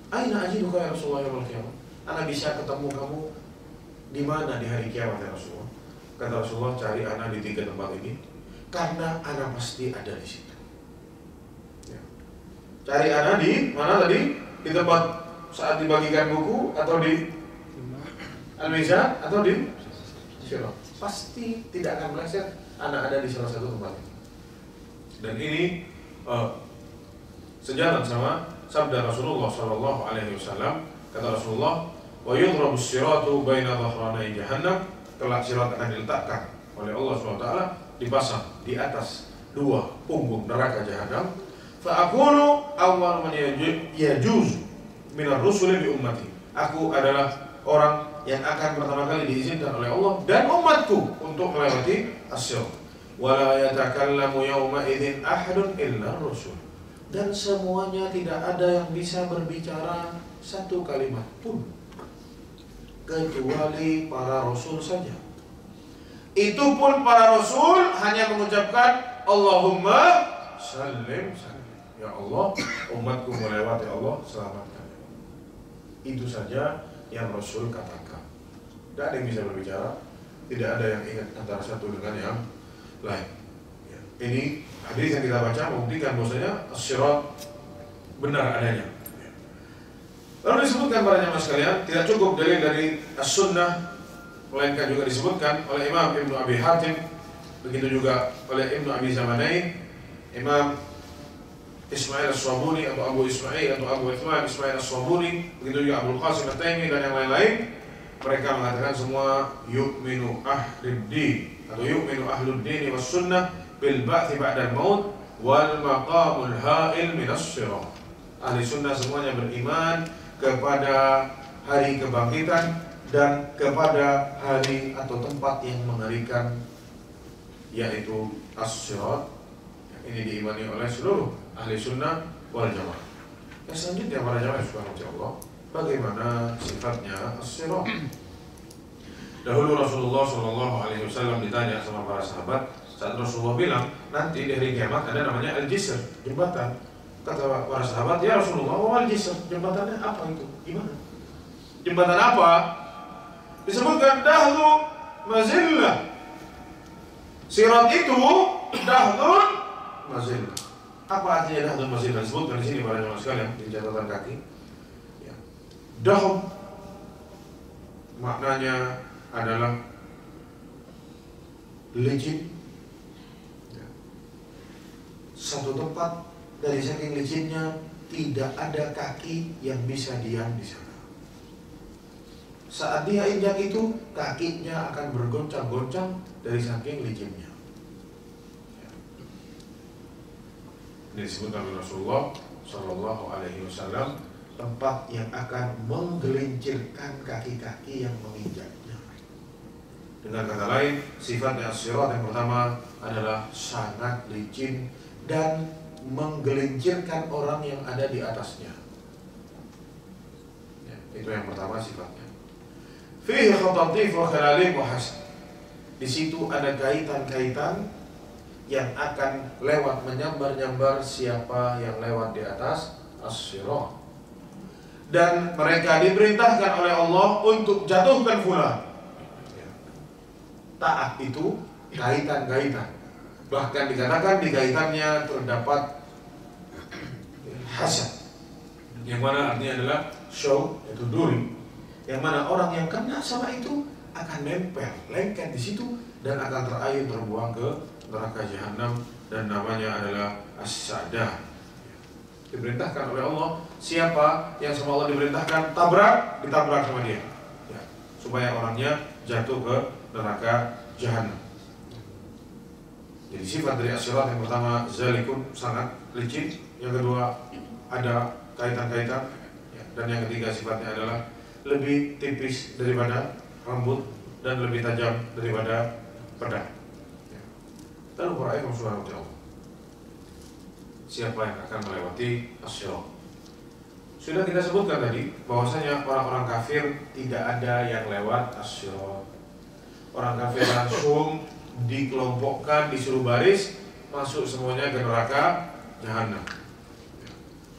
"Aina ajiduka ya Rasulullah yaumil qiyamah?" Ana bisa ketemu kamu di mana di hari kiamat ya Rasulullah? Kata Rasulullah, cari ana di 3 tempat ini, karena ana pasti ada di situ. Ya. Cari ana di mana tadi? Di tempat saat dibagikan buku, atau di al-mizan, atau di sirat. Pasti tidak akan meleset, ana ada di salah satu tempat ini. Dan ini sejalan sama sabda Rasulullah Sallallahu Alaihi Wasallam. Kata Rasulullah, wa yudrabu siratu baina dhahranai jahannam, kelak sirat akan diletakkan oleh Allah SWT, dipasang di atas 2 punggung neraka jahanam. Fa aqulu awwal man yajuz minar rusuli bi ummati, aku adalah orang yang akan pertama kali diizinkan oleh Allah dan umatku untuk melewati as-sirat. Wala yatakallamu yawma idzin ahadun illa rusul, dan semuanya tidak ada yang bisa berbicara satu kalimat pun kecuali para rasul saja. Itu pun para rasul hanya mengucapkan Allahumma sallim sallim, ya Allah, umatku melewati, Allah selamatkan. Itu saja yang Rasul katakan. Tidak ada yang bisa berbicara, tidak ada yang ingat antara satu dengan yang lain. Ya. Ini hadis yang kita baca membuktikan bahwasanya as-sirat benar adanya. Ya. Lalu disebutkan para jamaah sekalian, tidak cukup dalil dari as-sunnah, melainkan juga disebutkan oleh Imam Ibnu Abi Hatim, begitu juga oleh Ibnu Abi Zamanain, Imam Ismail As-Swabuni atau Abu Ismail atau Abu Uthman Ismail As-Swabuni, begitu juga Abdul Qasim At-Taimi dan yang lain-lain. Mereka mengatakan semua yu'minu ahlud-din atau yu'minu ahlud-din was sunnah bil ba'thi ba'dal maut wal maqamul ha'il minas sirat. Ahli sunnah semuanya beriman kepada hari kebangkitan dan kepada hari atau tempat yang mengerikan, yaitu as-sirat. Ini diimani oleh seluruh ahli sunnah wal jamaah. Yang selanjutnya para jamaah subhanahu Allah, bagaimana sifatnya as-sirat? Dahulu Rasulullah SAW ditanya sama para sahabat saat Rasulullah bilang nanti di hari kiamat ada namanya al-jisr, jembatan. Kata para sahabat, ya Rasulullah, al-jisr, jembatannya apa itu? Gimana? Jembatan apa? Disebutkan dahlu mazillah. Sirat itu dahlun mazillah. Apa artinya dahlun mazillah? Disebutkan di sini para jemaah sekalian di catatan kaki. Ya. Dahl maknanya adalah licin. Ya. Satu tempat dari saking licinnya tidak ada kaki yang bisa diam di sana. Saat dia injak itu, kakinya akan bergoncang-goncang dari saking licinnya. Ini disebutkan oleh Rasulullah Shallallahu Alaihi Wasallam, tempat yang akan menggelincirkan kaki-kaki yang menginjaknya. Dengan kata lain, sifatnya as-sirat yang pertama adalah sangat licin dan menggelincirkan orang yang ada di atasnya. Ya, itu yang pertama sifatnya. Fihi khatatif wa khalalib wa hasad. Di situ ada kaitan-kaitan yang akan lewat menyambar-nyambar siapa yang lewat di atas as-sirat. Dan mereka diperintahkan oleh Allah untuk jatuhkan fulan. Taat itu kaitan-kaitan. Bahkan dikatakan di kaitannya terdapat hasad, yang mana artinya adalah show, yaitu duri, yang mana orang yang kena sama itu akan nempel, lengket di situ dan akan terayun terbuang ke neraka jahanam dan namanya adalah as-sa'dah. Diperintahkan oleh Allah, siapa yang sama Allah diperintahkan tabrak, ditabrak sama dia, ya, supaya orangnya jatuh ke neraka jahanam. Jadi sifat dari as-sirat yang pertama zalikun, sangat licin. Yang kedua ada kaitan-kaitan, ya. Dan yang ketiga sifatnya adalah lebih tipis daripada rambut dan lebih tajam daripada pedang. Ya. Lalu para ayat subhanahu wa ta'ala, siapa yang akan melewati as-sirat? Sudah kita sebutkan tadi bahwasanya orang-orang kafir tidak ada yang lewat as-sirat. Orang kafir langsung dikelompokkan, disuruh baris, masuk semuanya ke neraka jahanam.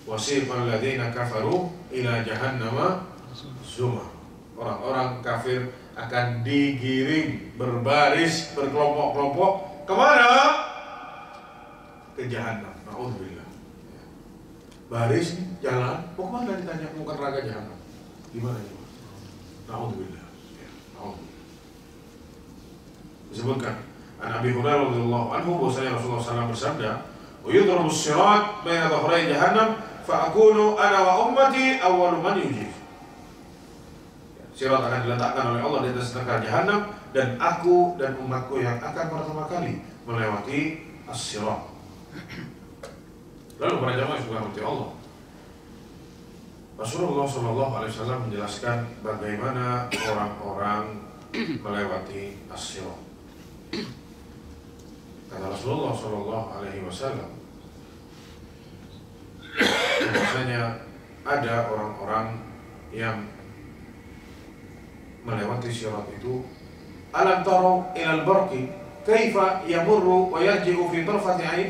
Wasiqal ladzina kafaru ila jahannama zumar. Orang-orang kafir akan digiring berbaris, berkelompok-kelompok kemana? Ke jahanam. Na'udzubillah. Baris jalan, mau kemana ditanya? Mau ke neraka jahanam. Gimana ini? Na'udzubillah. Na'udzubillah. Disebutkan an Abi Hurairah radhiyallahu anhu bahwasanya Rasulullah SAW bersabda, "Wa yudrabu as-sirat baina dhahray jahannam fa akunu ana wa ummati awwalu man yujib." Sirat akan diletakkan oleh Allah di atas neraka jahanam dan aku dan umatku yang akan pertama kali melewati as-sirat. Lalu para jamaah subhanahu Allah, Rasulullah SAW menjelaskan bagaimana orang-orang melewati as-sirat. Kata Rasulullah SAW, bahwasanya ada orang-orang yang melewati sirat itu. Alam taro ilal barqi kaifa yamurru wa yarji'u fi tarfati 'ain.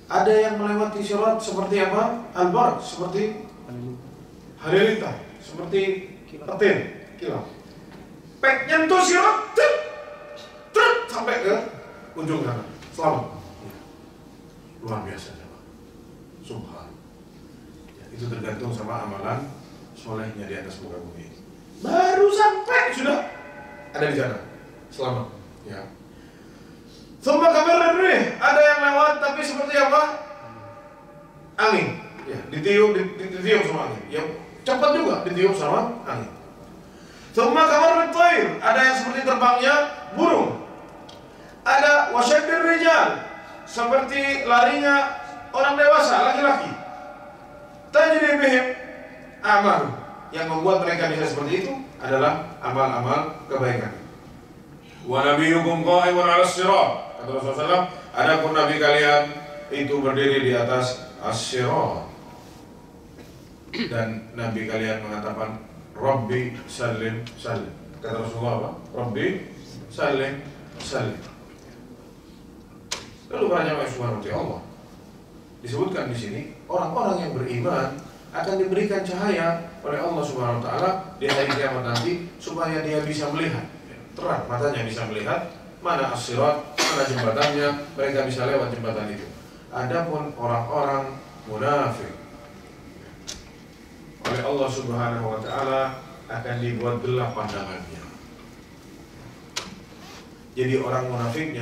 Ada yang melewati sirat seperti apa? Al-barq, seperti halilintar, seperti petir, kilat. Pek nyentuh sirat, sampai ke ujung sana, selamat. Ya. Luar biasa, subhan. Ya, itu tergantung sama amalan solehnya di atas muka bumi. Baru sampai sudah ada di sana, selamat. Ya. Summa kabar rih, ada yang lewat tapi seperti apa? Angin. Ya, ditiup sama angin. Ya, cepat juga ditiup sama angin. Summa kabar rih, ada yang seperti terbangnya burung. Ada wasyadir rijal, seperti larinya orang dewasa, laki-laki. Tajri bihim amal, yang membuat mereka bisa seperti itu adalah amal-amal kebaikan. Wa nabiyyukum qa'imun 'alas sirat, kata Rasulullah SAW, adapun nabi kalian itu berdiri di atas as-sirat. Dan nabi kalian mengatakan Rabbi salim salim. Kata Rasulullah apa? Rabbi salim salim. Lalu para jamaah subhanahu Allah, disebutkan di sini orang-orang yang beriman akan diberikan cahaya oleh Allah Subhanahu wa taala di hari kiamat nanti supaya dia bisa melihat, terang matanya bisa melihat mana as-sirat, mana jembatannya, mereka bisa lewat jembatan itu. Adapun orang-orang munafik, oleh Allah Subhanahu wa taala akan dibuat gelap pandangannya. Jadi orang munafik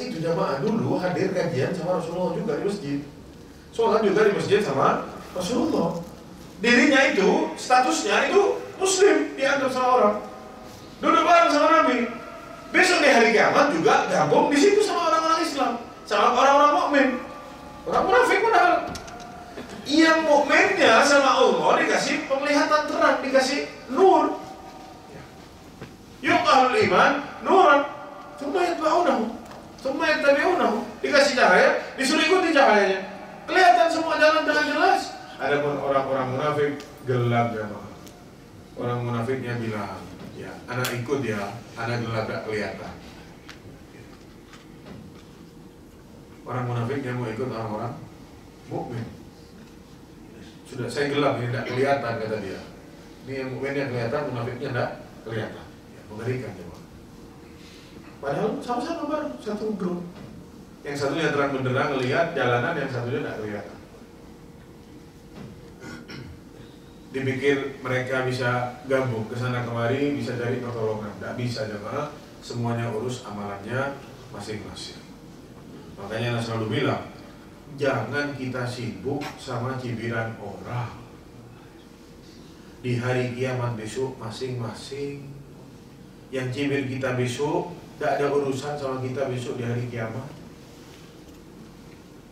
itu jamaah dulu hadir kajian sama Rasulullah juga di masjid, sholat juga di masjid sama Rasulullah. Dirinya itu, statusnya itu muslim, dianggap sama orang, duduk bareng sama Nabi. Besok di hari kiamat juga gabung di situ sama orang-orang Islam, sama orang-orang mukmin. Orang munafik padahal yang mukminnya sama Allah dikasih penglihatan terang, dikasih nur. Yuqahul iman nuran, thumma yattabi'unahu, dikasih cahaya, disuruh ikuti cahayanya. Kelihatan semua jalan dengan jelas. Adapun orang-orang munafik gelap jamaah. Orang munafiknya bilang, ya, anak ikut ya, anak gelap gak kelihatan. Orang munafiknya mau ikut orang-orang mukmin. Sudah saya gelap ini tidak kelihatan, kata dia. Ini yang mukminnya kelihatan, munafiknya tidak kelihatan. Ya, mengerikan jemaah. Padahal sama-sama bareng satu grup. Yang satunya terang benderang melihat jalanan, yang satunya tidak kelihatan. Dipikir mereka bisa gabung ke sana kemari, bisa cari pertolongan. Tidak bisa jemaah. Semuanya urus amalannya masing-masing. Makanya Anda selalu bilang, jangan kita sibuk sama cibiran orang. Di hari kiamat besok masing-masing. Yang cibir kita besok tidak ada urusan sama kita besok di hari kiamat.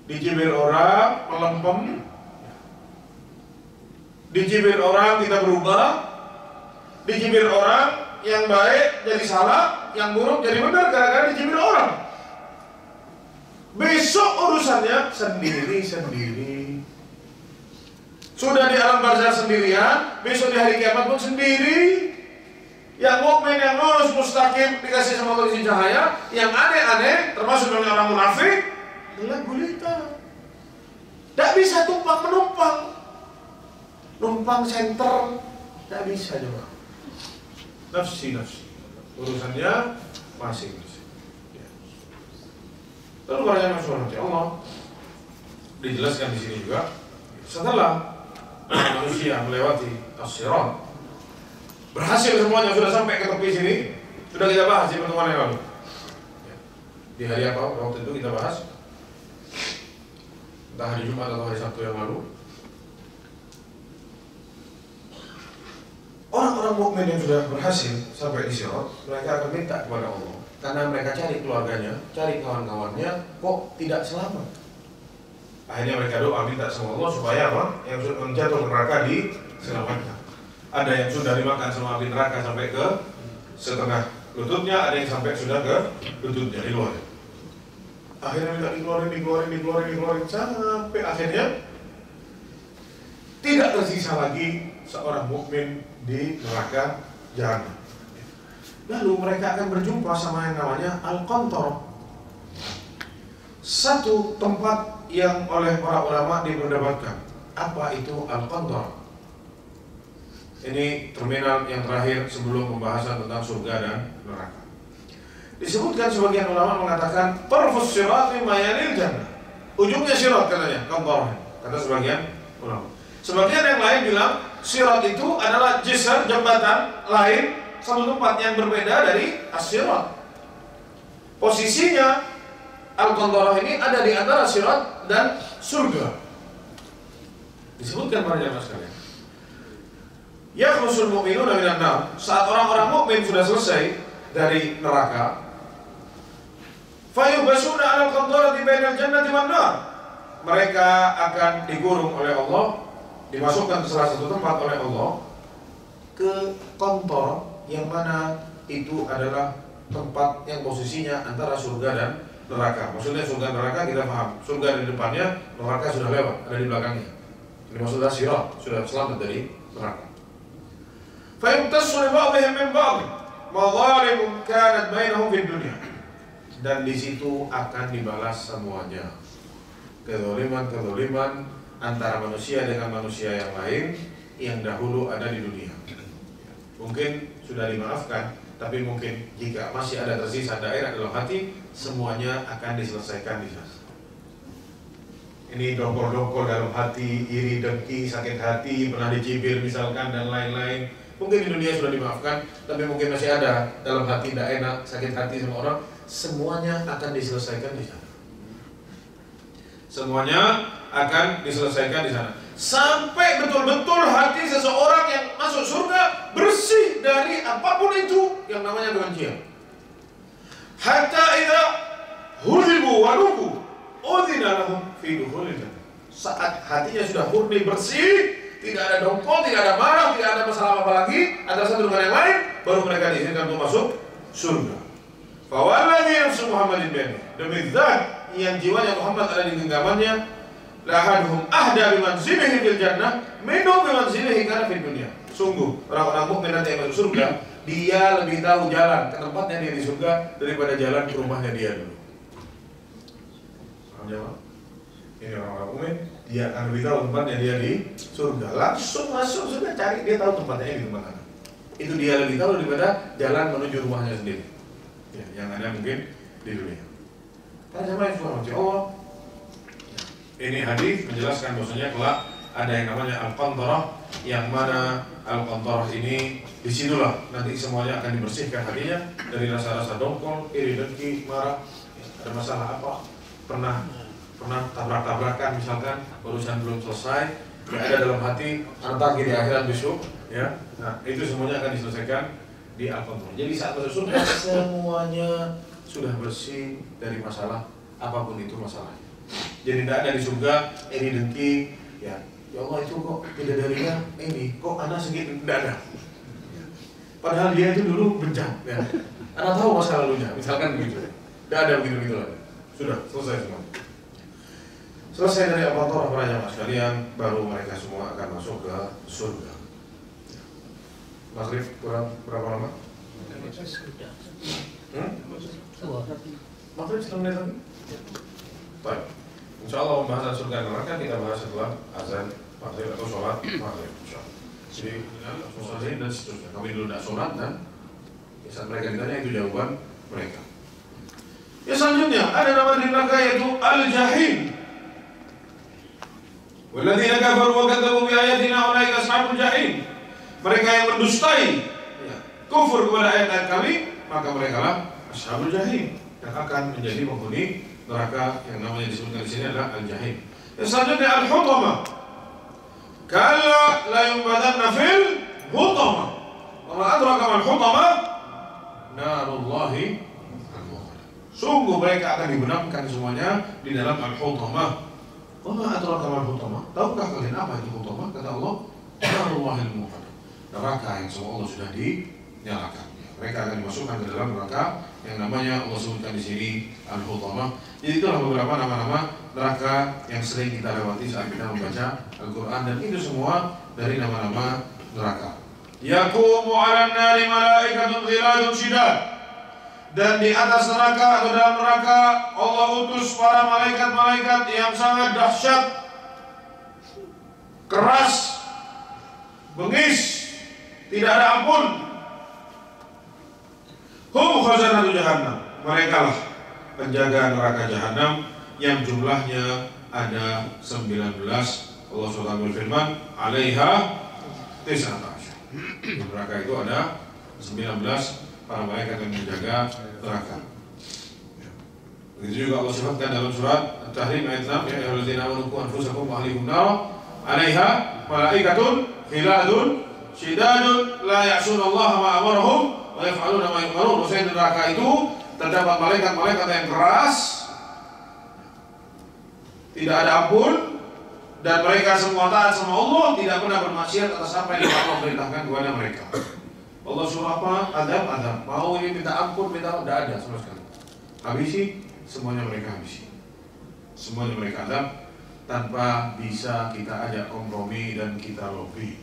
Dicibir orang melempem, dicibir orang kita berubah, dicibir orang yang baik jadi salah, yang buruk jadi benar gara-gara dicibir orang. Besok urusannya sendiri-sendiri. Sudah di alam barzah sendirian, besok di hari kiamat pun sendiri. Yang mukmin yang lurus mustaqim dikasih sama Allah isi cahaya, yang aneh-aneh termasuk dari orang munafik gelap gulita. Tidak bisa tumpang menumpang, numpang senter, tidak bisa juga. Nafsi-nafsi, urusannya masing-masing. Lalu para Subhanahu Allah dijelaskan di sini juga, setelah manusia melewati as-sirat, berhasil semuanya, sudah sampai ke tepi sini, sudah kita bahas di pertemuan yang lalu. Di hari apa? Waktu itu kita bahas, entah hari Jumat atau hari Sabtu yang lalu. Orang-orang mukmin yang sudah berhasil sampai di sirat, mereka akan minta kepada Allah, karena mereka cari keluarganya, cari kawan-kawannya, kok tidak selamat. Akhirnya mereka doa minta sama Allah supaya apa? Yang jatuh ke neraka diselamatkan. Ada yang sudah dimakan sama api neraka sampai ke setengah lututnya, ada yang sampai sudah ke lututnya, di luar. Akhirnya minta dikeluarin sampai akhirnya tidak tersisa lagi seorang mukmin di neraka jahanam. Lalu mereka akan berjumpa sama yang namanya Al-Qantarah, satu tempat yang oleh para ulama diperdebatkan. Apa itu Al-Qantarah? Ini terminal yang terakhir sebelum pembahasan tentang surga dan neraka. Disebutkan sebagian ulama mengatakan tarfus sirati mayanil jannah. Ujungnya sirat katanya, Qantarah. Kata sebagian ulama. Sebagian yang lain bilang sirat itu adalah jisr, jembatan lain, satu tempat yang berbeda dari as-sirat. Posisinya Al-Qantarah ini ada di antara sirat dan surga. Disebutkan para jamaah sekalian, yakhrusul mu'minuna minan nar, saat orang-orang mukmin sudah selesai dari neraka, fayubasuna 'alal qantarati bainal jannati wan nar, mereka akan digurung oleh Allah, dimasukkan ke salah satu tempat oleh Allah, ke Qantarah, yang mana itu adalah tempat yang posisinya antara surga dan neraka. Maksudnya surga dan neraka kita paham, surga di depannya, neraka sudah lewat, ada di belakangnya. Ini maksudnya sirat, sudah selamat dari neraka. Fayumtassu li ba'dihim min ba'd madhalim kanat bainahum fid dunya, dan di situ akan dibalas semuanya kezaliman antara manusia dengan manusia yang lain yang dahulu ada di dunia. Mungkin sudah dimaafkan, tapi mungkin jika masih ada tersisa daerah dalam hati, semuanya akan diselesaikan di sana. Ini dongkol-dongkol dalam hati, iri, dengki, sakit hati, pernah dicibir misalkan dan lain-lain. Mungkin di dunia sudah dimaafkan, tapi mungkin masih ada dalam hati tidak enak, sakit hati sama orang. Semuanya akan diselesaikan di sana. Semuanya akan diselesaikan di sana. Sampai betul-betul hati seseorang yang masuk surga bersih dari apapun itu yang namanya kebencian. Hatta idza hulibu wa nubu udzina lahum fi dukhulil jannah. Saat hatinya sudah murni bersih, tidak ada dongkol, tidak ada marah, tidak ada masalah apa lagi antara satu dengan yang lain, baru mereka diizinkan untuk masuk surga. Fa wallazi nafsu Muhammadin biyadihi, demi zat yang jiwanya Muhammad ada di genggamannya, lahaduhum ahda bimanzilihi fil jannah minhum bimanzilihi kana fid dunya. Sungguh orang-orang mukmin nanti yang masuk surga, dia lebih tahu jalan ke tempatnya dia di surga daripada jalan ke rumahnya dia dulu. Paham ya, Pak? Ini orang-orang mukmin, dia akan lebih tahu tempatnya dia di surga. Langsung masuk surga, cari, dia tahu tempatnya di mana. Itu dia lebih tahu daripada jalan menuju rumahnya sendiri, ya, yang ada mungkin di dunia. Karena sama informasi Allah, ini hadis menjelaskan bahwasanya kelak ada yang namanya Al-Qantarah, yang mana Al-Qantarah ini disitulah nanti semuanya akan dibersihkan hatinya dari rasa-rasa dongkol, iri, dengki, marah, ada masalah apa, pernah tabrak-tabrakan misalkan, urusan belum selesai, yang ada dalam hati, antar di akhirat besok, ya. Nah, itu semuanya akan diselesaikan di Al-Qantarah. Jadi saat masuk surga semuanya sudah bersih dari masalah apapun itu masalahnya. Jadi tidak ada di surga ini dengki, ya Allah itu kok bidadarinya ini, kok anak segitu, tidak ada. Padahal dia itu dulu bencang, ya. Anak tahu masa lalunya, misalkan begitu. Tidak ada begitu lagi. Sudah selesai semua. Selesai dari Al-Qantarah para jamaah sekalian, baru mereka semua akan masuk ke surga. Maghrib kurang berapa lama? Maghrib setengah menit lagi. Baik. Insya Allah pembahasan surga dan neraka kita bahas setelah azan maghrib atau sholat maghrib. Jadi sholat dan seterusnya. Kami dulu tidak sholat dan saat mereka ditanya itu jawaban mereka. Ya selanjutnya ada nama di neraka yaitu Al-Jahim. Walladzina kafaru wa kadzabu bi ayatina ulaika ashabul jahim. Mereka yang mendustai, kufur kepada ayat-ayat kami, maka mereka lah ashabul jahim yang akan menjadi penghuni neraka yang namanya disebutkan di sini adalah Al-Jahim. Yang selanjutnya Al-Hutamah. Kalla la yumbadanna fil hutamah. Wa ma adraka mal hutamah? Narullahi al-muqadah. Sungguh mereka akan dibenamkan semuanya di dalam Al-Hutamah. Wa ma adraka mal hutamah? Tahukah kalian apa itu hutamah? Kata Allah, Narullahi al-muqadah. Neraka yang semua Allah sudah dinyalakan. Mereka akan dimasukkan ke dalam neraka yang namanya Allah sebutkan di sini Al-Hutamah. Jadi itulah beberapa nama-nama neraka yang sering kita lewati saat kita membaca Al-Quran, dan itu semua dari nama-nama neraka. Yaqumu 'alan nari malaikatun ghiladun syidad. Dan di atas neraka atau dalam neraka Allah utus para malaikat-malaikat yang sangat dahsyat, keras, bengis, tidak ada ampun. Hum khazanatu jahannam. Mereka lah penjaga neraka jahanam yang jumlahnya ada 19. Allah SWT berfirman, alaiha 19. Di neraka itu ada 19 para malaikat yang menjaga neraka. Begitu juga Allah sebutkan dalam surat At-Tahrim ayat 6, ya ayyuhallazina amanu qu anfusakum wa ahlikum nar, alaiha malaikatun ghiladun syidadun la ya'sunallaha ma amarahum wa yaf'aluna ma yu'marun. Maksudnya di neraka itu terdapat malaikat-malaikat yang keras, tidak ada ampun, dan mereka semua taat sama Allah, tidak pernah bermaksiat atas apa yang Allah perintahkan kepada mereka. Allah suruh apa? Adab. Mau ini minta ampun, minta tidak ada sama sekali. Habisi, semuanya mereka habisi. Semuanya mereka adab tanpa bisa kita ajak kompromi dan kita lobby.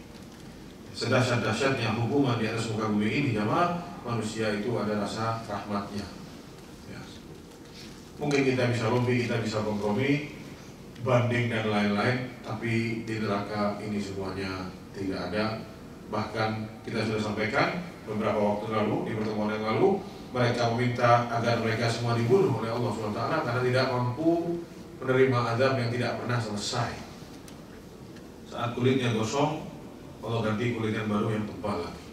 Sedahsyat-dahsyatnya hukuman di atas muka bumi ini, jamaah, manusia itu ada rasa rahmatnya. Ya. Mungkin kita bisa lobby, kita bisa kompromi, banding dan lain-lain, tapi di neraka ini semuanya tidak ada. Bahkan kita sudah sampaikan beberapa waktu lalu, di pertemuan yang lalu, mereka meminta agar mereka semua dibunuh oleh Allah SWT karena tidak mampu menerima azab yang tidak pernah selesai. Saat kulitnya gosong, Allah ganti kulit yang baru yang tebal lagi.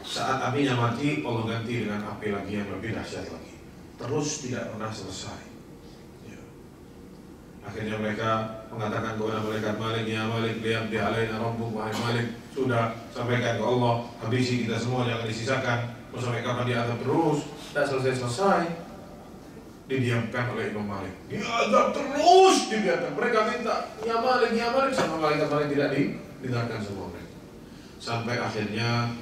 Saat apinya mati, Allah ganti dengan api lagi yang lebih dahsyat lagi. Terus tidak pernah selesai. Ya. Akhirnya mereka mengatakan kepada malaikat Malik, ya Malik, lihat alaina rabbuk, wahai Malik, sudah sampaikan ke Allah, habisi kita semua, jangan disisakan. Mau sampai kapan diazab terus? Tidak selesai-selesai. Didiamkan oleh Imam Malik. Diazab terus, dibiarkan. Mereka minta, ya Malik, sama malaikat tidak didengarkan semua mereka. Sampai akhirnya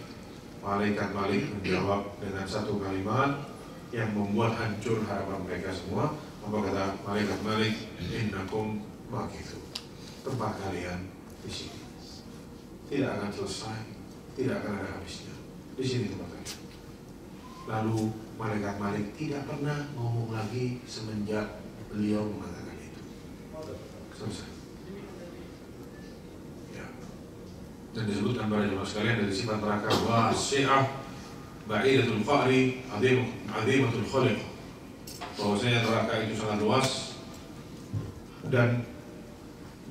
malaikat Malik menjawab dengan satu kalimat yang membuat hancur harapan mereka semua. Apa kata malaikat Malik? Innakum makithu. Tempat kalian di sini. Tidak akan selesai, tidak akan ada habisnya. Di sini tempat kalian. Lalu malaikat Malik tidak pernah ngomong lagi semenjak beliau mengatakan itu. Selesai. Dan disebutkan pada jemaah sekalian dari sifat neraka wasi'ah ba'idatul fa'ri azimatul khaliq, bahwasanya neraka itu sangat luas dan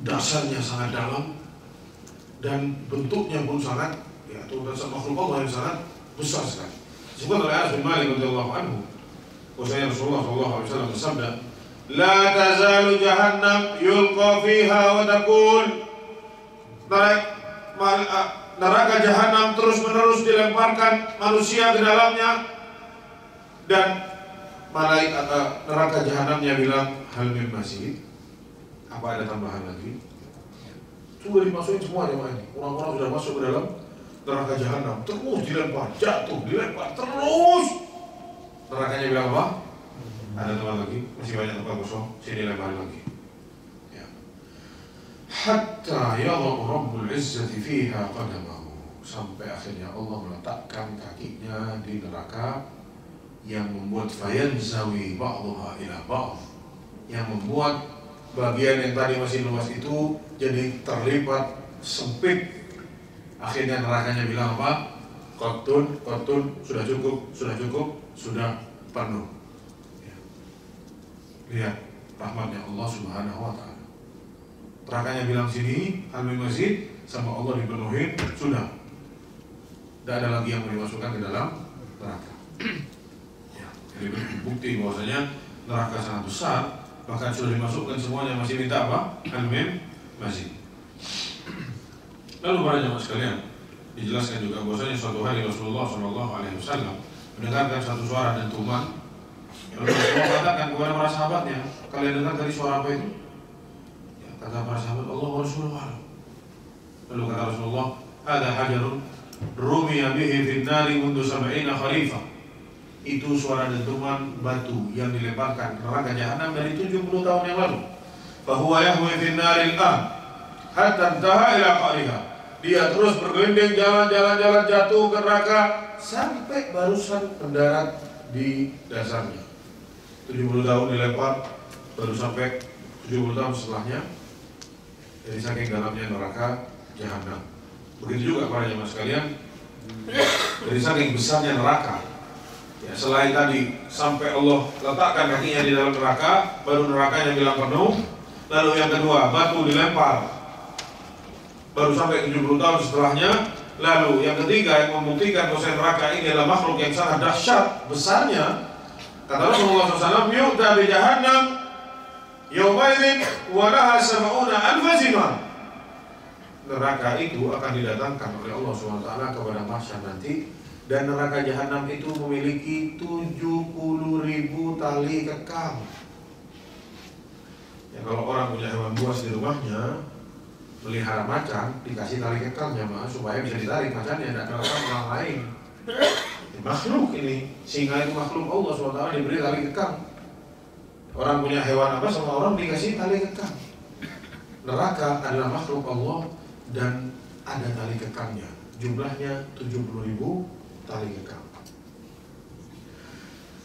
dasarnya sangat dalam dan bentuknya pun sangat, yaitu dasar makhluk Allah yang sangat besar sekali. Disebut oleh Anas bin Malik radhiyallahu anhu, Bahwasanya Rasulullah SAW bersabda, "La tazalu jahannam yulqa fiha wa taqul." Neraka jahanam terus-menerus dilemparkan manusia ke dalamnya, dan malaikat neraka jahanamnya bilang, "Hal min mazid?" Apa ada tambahan lagi? Sudah dimasukin semua jemaah ini. Orang-orang sudah masuk ke dalam neraka jahanam, terus dilempar, jatuh, dilempar, terus. Nerakanya bilang apa? Ada tempat lagi, masih banyak tempat kosong, sini lempar lagi. Ya. Hatta yadha'u Rabbul Izzati fiha qadamahu. Sampai akhirnya Allah meletakkan kakinya di neraka, yang membuat fayanzawi ba'dhuha ila ba'd, yang membuat bagian yang tadi masih luas itu jadi terlipat sempit. Akhirnya nerakanya bilang apa? Qatun, sudah cukup, sudah penuh. Ya. Lihat rahmatnya Allah Subhanahu wa ta'ala. Nerakanya bilang sini, al-min mazid, sama Allah dipenuhin, sudah. Tidak ada lagi yang mau dimasukkan ke dalam neraka. Ya. Jadi bukti bahwasanya neraka sangat besar. Bahkan sudah dimasukkan semuanya, masih minta apa? Al-min mazid. Lalu para jemaah sekalian, dijelaskan juga bahwasanya suatu hari Rasulullah SAW mendengarkan satu suara dentuman. Lalu Rasulullah katakan kepada para sahabatnya, "Kalian dengar tadi suara apa itu?" Ya, kata para sahabat, "Allah wa Rasulullah." Lalu kata Rasulullah, "Ada hajarun rumiya bihi fin nari mundu 70 khalifah." Itu suara dentuman batu yang dilemparkan neraka jahanam dari 70 tahun yang lalu. Fahuwa yahwi fin nari al-an hatta intaha ila qariha. Dia terus bergelinding, jalan jatuh ke neraka sampai barusan mendarat di dasarnya. 70 tahun dilempar, baru sampai 70 tahun setelahnya. Jadi saking dalamnya neraka jahanam. Begitu juga para jemaah sekalian, dari saking besarnya neraka. Ya, selain tadi sampai Allah letakkan kakinya di dalam neraka, baru nerakanya bilang penuh. Lalu yang kedua, batu dilempar, baru sampai 70 tahun setelahnya. Lalu yang ketiga yang membuktikan bahwa neraka ini adalah makhluk yang sangat dahsyat besarnya. Kata Rasulullah SAW, "Yu'ta bi jahannam yawmaidin wa laha 70 alf zimam." Neraka itu akan didatangkan oleh Allah SWT kepada mahsyar nanti, dan neraka jahanam itu memiliki 70.000 tali kekang. Ya, kalau orang punya hewan buas di rumahnya, melihara macan, dikasih tali kekangnya supaya bisa ditarik macannya, tidak terlalu orang lain. Makhluk ini, singa itu makhluk Allah SWT, diberi tali kekang. Orang punya hewan apa, sama orang dikasih tali kekang. Neraka adalah makhluk Allah dan ada tali kekangnya, jumlahnya 70.000 tali kekang.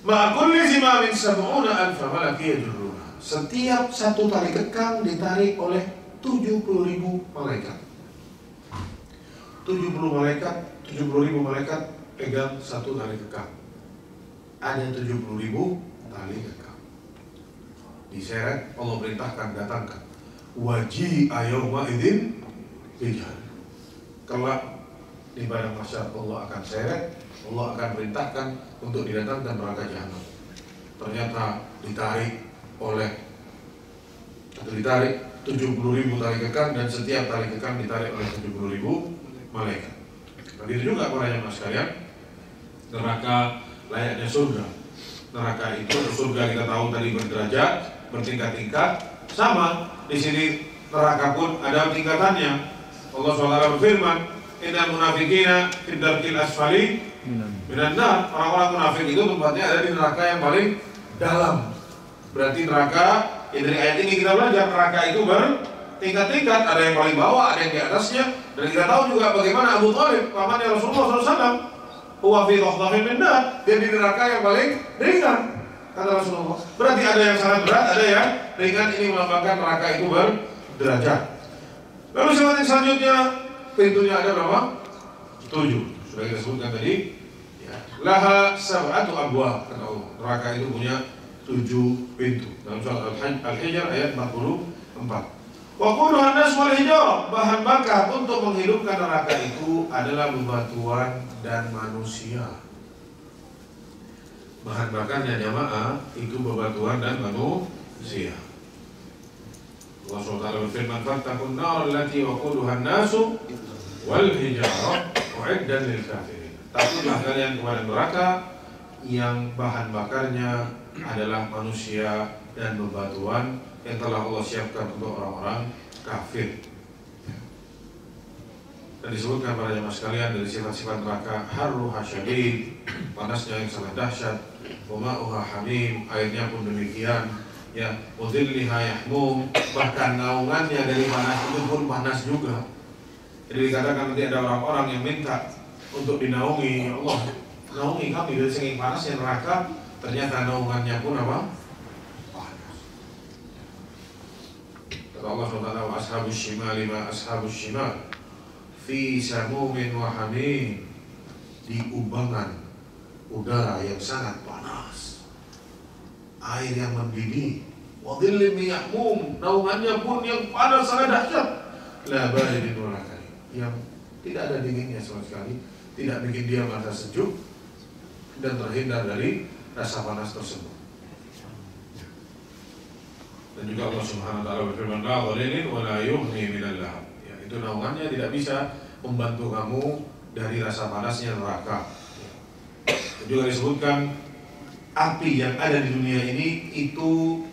Ma'kulli zimamin 70 alf malaki yajurruna. Setiap satu tali kekang ditarik oleh 70.000 malaikat. 70.000 malaikat pegang satu tali kekang. Ada 70.000 tali kekang. Diseret, Allah perintahkan datangkan. Waji'a yawma idzin bijal. Kelak di padang mahsyar Allah akan seret, Allah akan perintahkan untuk didatangkan neraka jahanam. Ternyata ditarik 70.000 tali kekang, dan setiap tali kekang ditarik oleh 70.000 malaikat. Begitu juga para jemaah sekalian, neraka layaknya surga. Neraka itu, surga kita tahu tadi berderajat, bertingkat-tingkat. Sama di sini neraka pun ada tingkatannya. Allah SWT berfirman, "Innal munafiqina fid darkil asfali minan nar." Orang-orang munafik itu tempatnya ada di neraka yang paling dalam. Berarti neraka, ya dari ayat ini kita belajar neraka itu bertingkat-tingkat, ada yang paling bawah, ada yang di atasnya. Dan kita tahu juga bagaimana Abu Thalib, pamannya Rasulullah SAW, huwa fi dhahmin min nar, dia di neraka yang paling ringan, kata Rasulullah. Berarti ada yang sangat berat, ada yang ringan. Ini melambangkan neraka itu berderajat. Lalu yang selanjutnya, pintunya ada berapa? 7. Sudah kita sebutkan tadi. Ya. Laha sab'atu abwab, kata Allah. Neraka itu punya 7 pintu. Dalam surat Al-Hijr ayat 44. Wa quduhan nas wal hijarah, bahan bakar untuk menghidupkan neraka itu adalah bebatuan dan manusia. bahan bakarnya jamaah itu bebatuan dan manusia. Allah SWT berfirman, "Fattaqun nar allati waquduha an-nasu wal hijarah u'iddat lil kafirin." Takutlah kalian kepada neraka yang bahan bakarnya adalah manusia dan bebatuan yang telah Allah siapkan untuk orang-orang kafir. Dan disebutkan para jemaah sekalian dari sifat-sifat neraka, harruha syadid, panasnya yang sangat dahsyat, wa ma'uha hamim, airnya pun demikian, ya, udhilliha yahmum, bahkan naungannya dari panas itu pun panas juga. Jadi dikatakan nanti ada orang-orang yang minta untuk dinaungi, ya Allah, naungi kami dari saking panasnya neraka, ternyata naungannya pun apa? Panas. Kata Allah SWT, wa ashabus shimali ma ashabus shimal fi samumin wa hamim, di kubangan udara yang sangat panas, air yang mendidih, wa dhillin min yahmum, naungannya pun yang panas sangat dahsyat, la baridin wa la karim, yang tidak ada dinginnya sama sekali, tidak bikin dia merasa sejuk dan terhindar dari rasa panas tersebut. Dan juga Allah Subhanahu wa taala berfirman, la dhalilin wa la yughni minal lahab, itu naungannya tidak bisa membantu kamu dari rasa panasnya neraka. Dan juga disebutkan api yang ada di dunia ini itu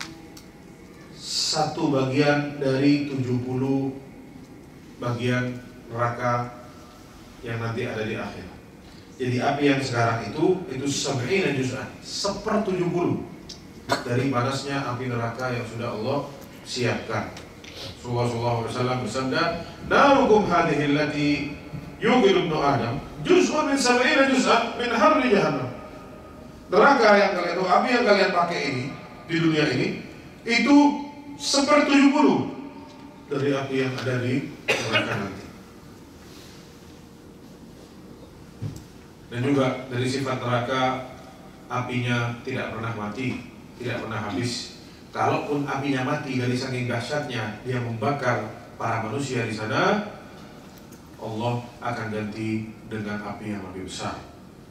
satu bagian dari 70 bagian neraka yang nanti ada di akhir. Jadi api yang sekarang itu 70 juz'an, 1/70 dari panasnya api neraka yang sudah Allah siapkan. Rasulullah SAW bersabda, "Narukum hadhihi allati yuqidu ibnu Adam juz'un min 70 juz'an min harri jahannam." Neraka yang kalian, atau api yang kalian pakai ini di dunia ini itu 1/70 dari api yang ada di neraka nanti. Dan juga dari sifat neraka, apinya tidak pernah mati, tidak pernah habis. Kalaupun apinya mati, dari saking dahsyatnya dia membakar para manusia di sana, Allah akan ganti dengan api yang lebih besar.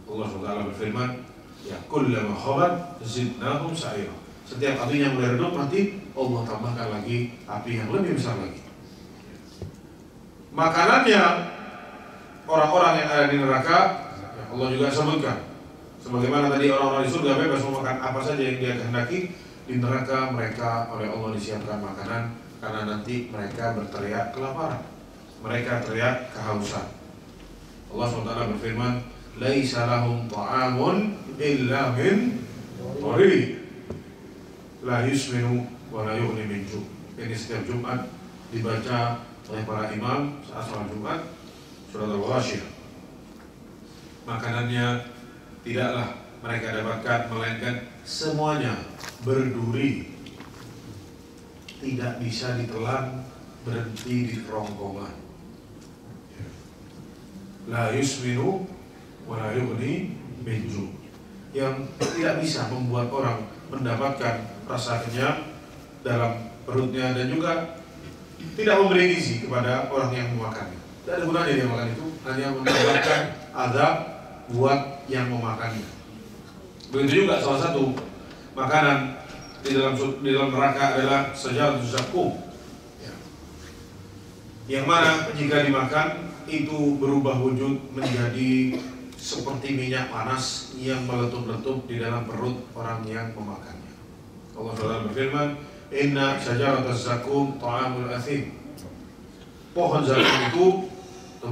Allah SWT berfirman, ya kullama khabat zidnahum sa'ira. Setiap apinya mulai redup mati, Allah tambahkan lagi api yang lebih besar lagi. Makanannya orang-orang yang ada di neraka, ya Allah juga sebutkan. Sebagaimana tadi orang-orang di surga bebas memakan apa saja yang dia kehendaki, di neraka mereka oleh Allah disiapkan makanan, karena nanti mereka berteriak kelaparan, mereka teriak kehausan. Allah SWT berfirman, laisa lahum ta'amun illa min dhari la yusminu wa la yughni min ju'. Ini setiap Jumat dibaca oleh para imam saat sholat Jumat, surat Al-Ghasyiyah. Makanannya tidaklah mereka dapatkan melainkan semuanya berduri, tidak bisa ditelan, berhenti di kerongkongan. La yusminu wa la yughni min ju', yang tidak bisa membuat orang mendapatkan rasa kenyang dalam perutnya, dan juga tidak memberi gizi kepada orang yang memakannya. Tidak ada gunanya dia makan itu, hanya mendapatkan azab buat yang memakannya. Begitu juga salah satu makanan di dalam neraka adalah syajaratu zaqqum, ya, yang mana jika dimakan itu berubah wujud menjadi seperti minyak panas yang meletup-letup di dalam perut orang yang memakannya. Allah SWT berfirman, inna syajaratu zaqqum ta'amul athim. Pohon zakum itu,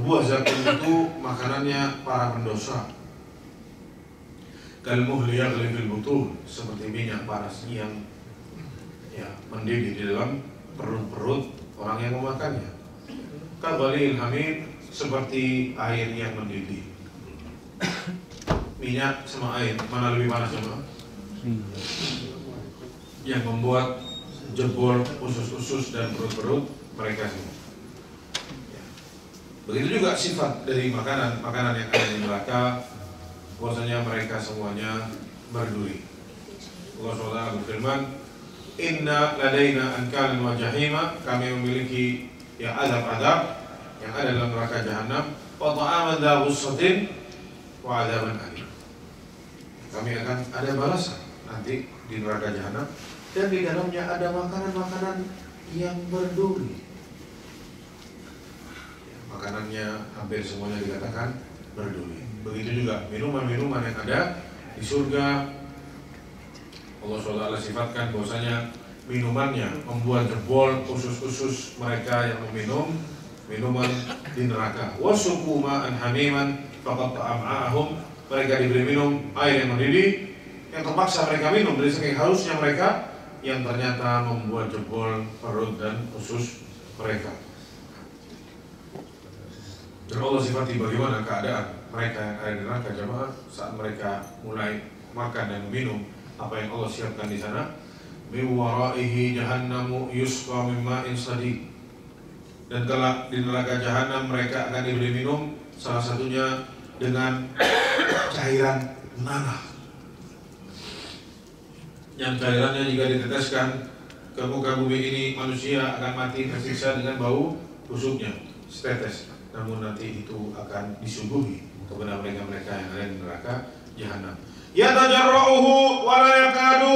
buah zakum itu makanannya para pendosa. Kalmuhli yaghli fil butun, seperti minyak panas yang mendidih di dalam perut-perut orang yang memakannya. Kaghalil hamid, seperti air yang mendidih. Minyak sama air, mana lebih panas coba? Yang membuat jebol usus-usus dan perut-perut mereka semua. Begitu juga sifat dari makanan yang ada di neraka, bahwasanya mereka semuanya berduri. Allah SWT berfirman, inna ladaina ankalan wa jahima, kami memiliki yang azab-azab yang ada dalam neraka jahanam, wa ta'aman dha ghussatin wa adzaban alim. kami akan ada balasan nanti di neraka jahanam, dan di dalamnya ada makanan-makanan yang berduri. Makanannya hampir semuanya dikatakan berduri. Begitu juga minuman-minuman yang ada di surga. Allah SWT sifatkan bahwasanya minumannya membuat jebol usus-usus mereka yang meminum minuman di neraka. Wasuqu ma'an hamiman faqatta'a am'a'ahum. Mereka diberi minum air yang mendidih yang terpaksa mereka minum dari saking hausnya mereka, yang ternyata membuat jebol perut dan usus mereka. Dan Allah sifati bagaimana keadaan mereka yang ada di neraka jamaah saat mereka mulai makan dan minum apa yang Allah siapkan di sana. Min waraihi jahannamu yusqa min ma'in sadid. Dan kelak di neraka jahanam mereka akan diberi minum salah satunya dengan cairan nanah, yang cairannya jika diteteskan ke muka bumi ini manusia akan mati tersiksa dengan bau busuknya setetes. Namun nanti itu akan disuguhi kepada mereka-mereka yang ada di neraka jahanam. Yatajarra'uhu wa la yakadu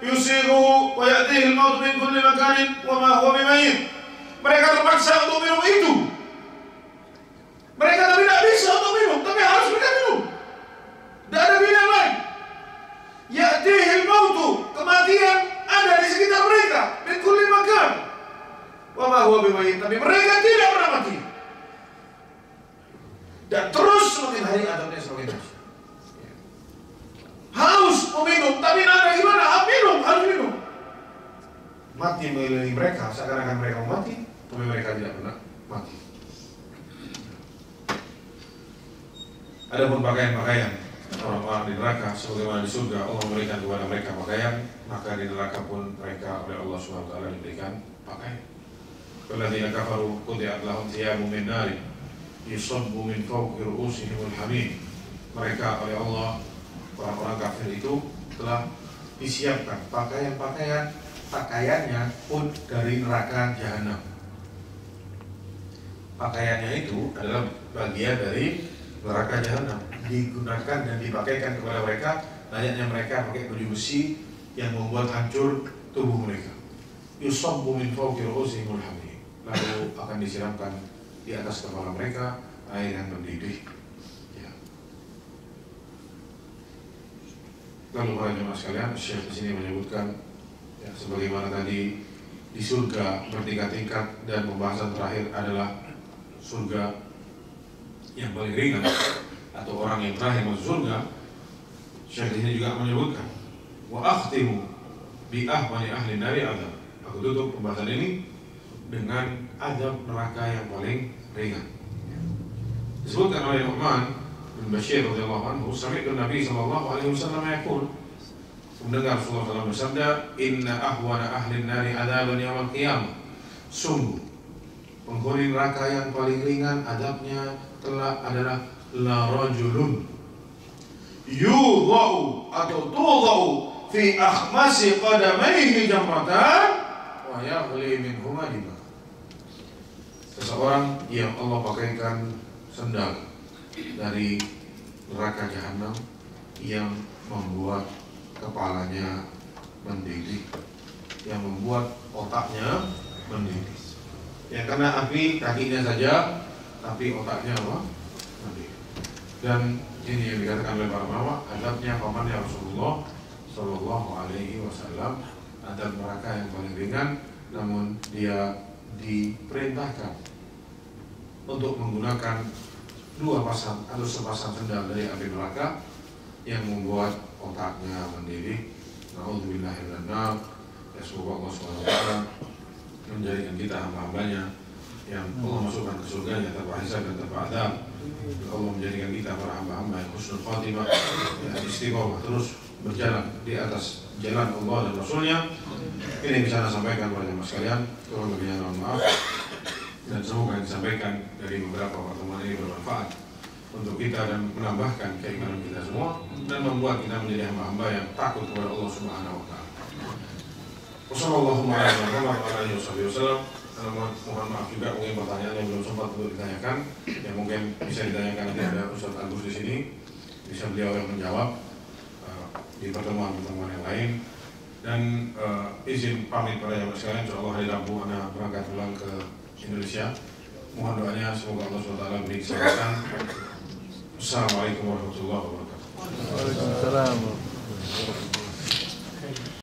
yusighuhu wa ya'tihi al-maut min kulli makanin wa ma huwa bimayyit. Mereka terpaksa untuk minum itu. Mereka tidak bisa untuk minum, tapi harus mereka minum. Tidak ada pilihan lain. Ya'tihi al-maut, kematian ada di sekitar mereka min kulli makan wa ma huwa bimayyit, tapi mereka tidak pernah mati. Dan terus semakin hari adabnya semakin dahsyat. Haus meminum, tapi nada gimana? Harus minum. Mati mengelilingi mereka, seakan-akan mereka mati, tapi mereka tidak pernah mati. Adapun pakaian-pakaian orang-orang di neraka, sebagaimana di surga Allah memberikan kepada mereka pakaian, maka di neraka pun mereka oleh Allah SWT diberikan pakaian. Walladzina kafaru qutti'at lahum thiyabun min nar yusabbu min fawqi ru'usihimul hamim. Mereka oleh Allah, orang-orang kafir itu telah disiapkan pakaiannya pun dari neraka jahanam. Pakaiannya itu adalah bagian dari neraka jahanam, digunakan dan dipakaikan kepada mereka layaknya mereka pakai baju besi yang membuat hancur tubuh mereka. Yusabbu min fawqi ru'usihimul hamim. Lalu akan disiramkan di atas kepala mereka air yang mendidih. Ya. Lalu para jemaah sekalian, Syekh di sini menyebutkan ya, sebagaimana tadi di surga bertingkat-tingkat, dan pembahasan terakhir adalah surga yang paling ringan atau orang yang terakhir masuk surga. Syekh di sini juga menyebutkan wa akhtimu bi ahwani ahli nari azab. Aku tutup pembahasan ini dengan azab neraka yang paling ringan. Disebutkan oleh Nu'man bin Bashir radhiyallahu anhu, sami'tu Nabi sallallahu alaihi wasallam yaqul, mendengar Rasulullah SAW bersabda, inna ahwana ahli nari adaban yaumil qiyamah. Sungguh penghuni neraka yang paling ringan adabnya kelak adalah la rajulun yudha'u atau tudha'u fi akhmasi qadamaihi jamratan wa yaghli minhuma dima. Seseorang yang Allah pakaikan sendal dari neraka jahanam yang membuat kepalanya mendidih, yang membuat otaknya mendidih. Ya, karena api kakinya saja, tapi otaknya apa? Mendidih. Dan ini yang dikatakan oleh para ulama, adabnya pamannya Rasulullah Shallallahu Alaihi Wasallam, adab neraka yang paling ringan, namun dia diperintahkan untuk menggunakan dua pasang atau sepasang sendal dari api neraka yang membuat otaknya mendidih. Na'udzubillahi minan nar. Ya, semoga Allah SWT menjadikan kita hamba-hambanya yang Allah masukkan ke surganya tanpa hisab dan tanpa adab. Allah menjadikan kita para hamba-hamba yang husnul khatimah, yang istiqomah terus berjalan di atas jalan Allah dan Rasulnya. Ini bisa saya sampaikan kepada jemaah sekalian. Kurang lebihnya mohon maaf. Dan semoga yang disampaikan dari beberapa pertemuan ini bermanfaat untuk kita dan menambahkan keimanan kita semua dan membuat kita menjadi hamba-hamba yang takut kepada Allah Subhanahu wa taala. Wassalamualaikum warahmatullahi wabarakatuh. Mohon maaf juga mungkin pertanyaan yang belum sempat untuk ditanyakan, yang mungkin bisa ditanyakan nanti ada Ustaz Agus di sini, bisa beliau yang menjawab. di pertemuan-pertemuan yang lain. Dan izin pamit pada jamaah sekalian, insyaallah hari Rabu Anda berangkat pulang ke Indonesia. Mohon doanya semoga Allah SWT beri kesehatan. Assalamualaikum warahmatullahi wabarakatuh. Waalaikumsalam.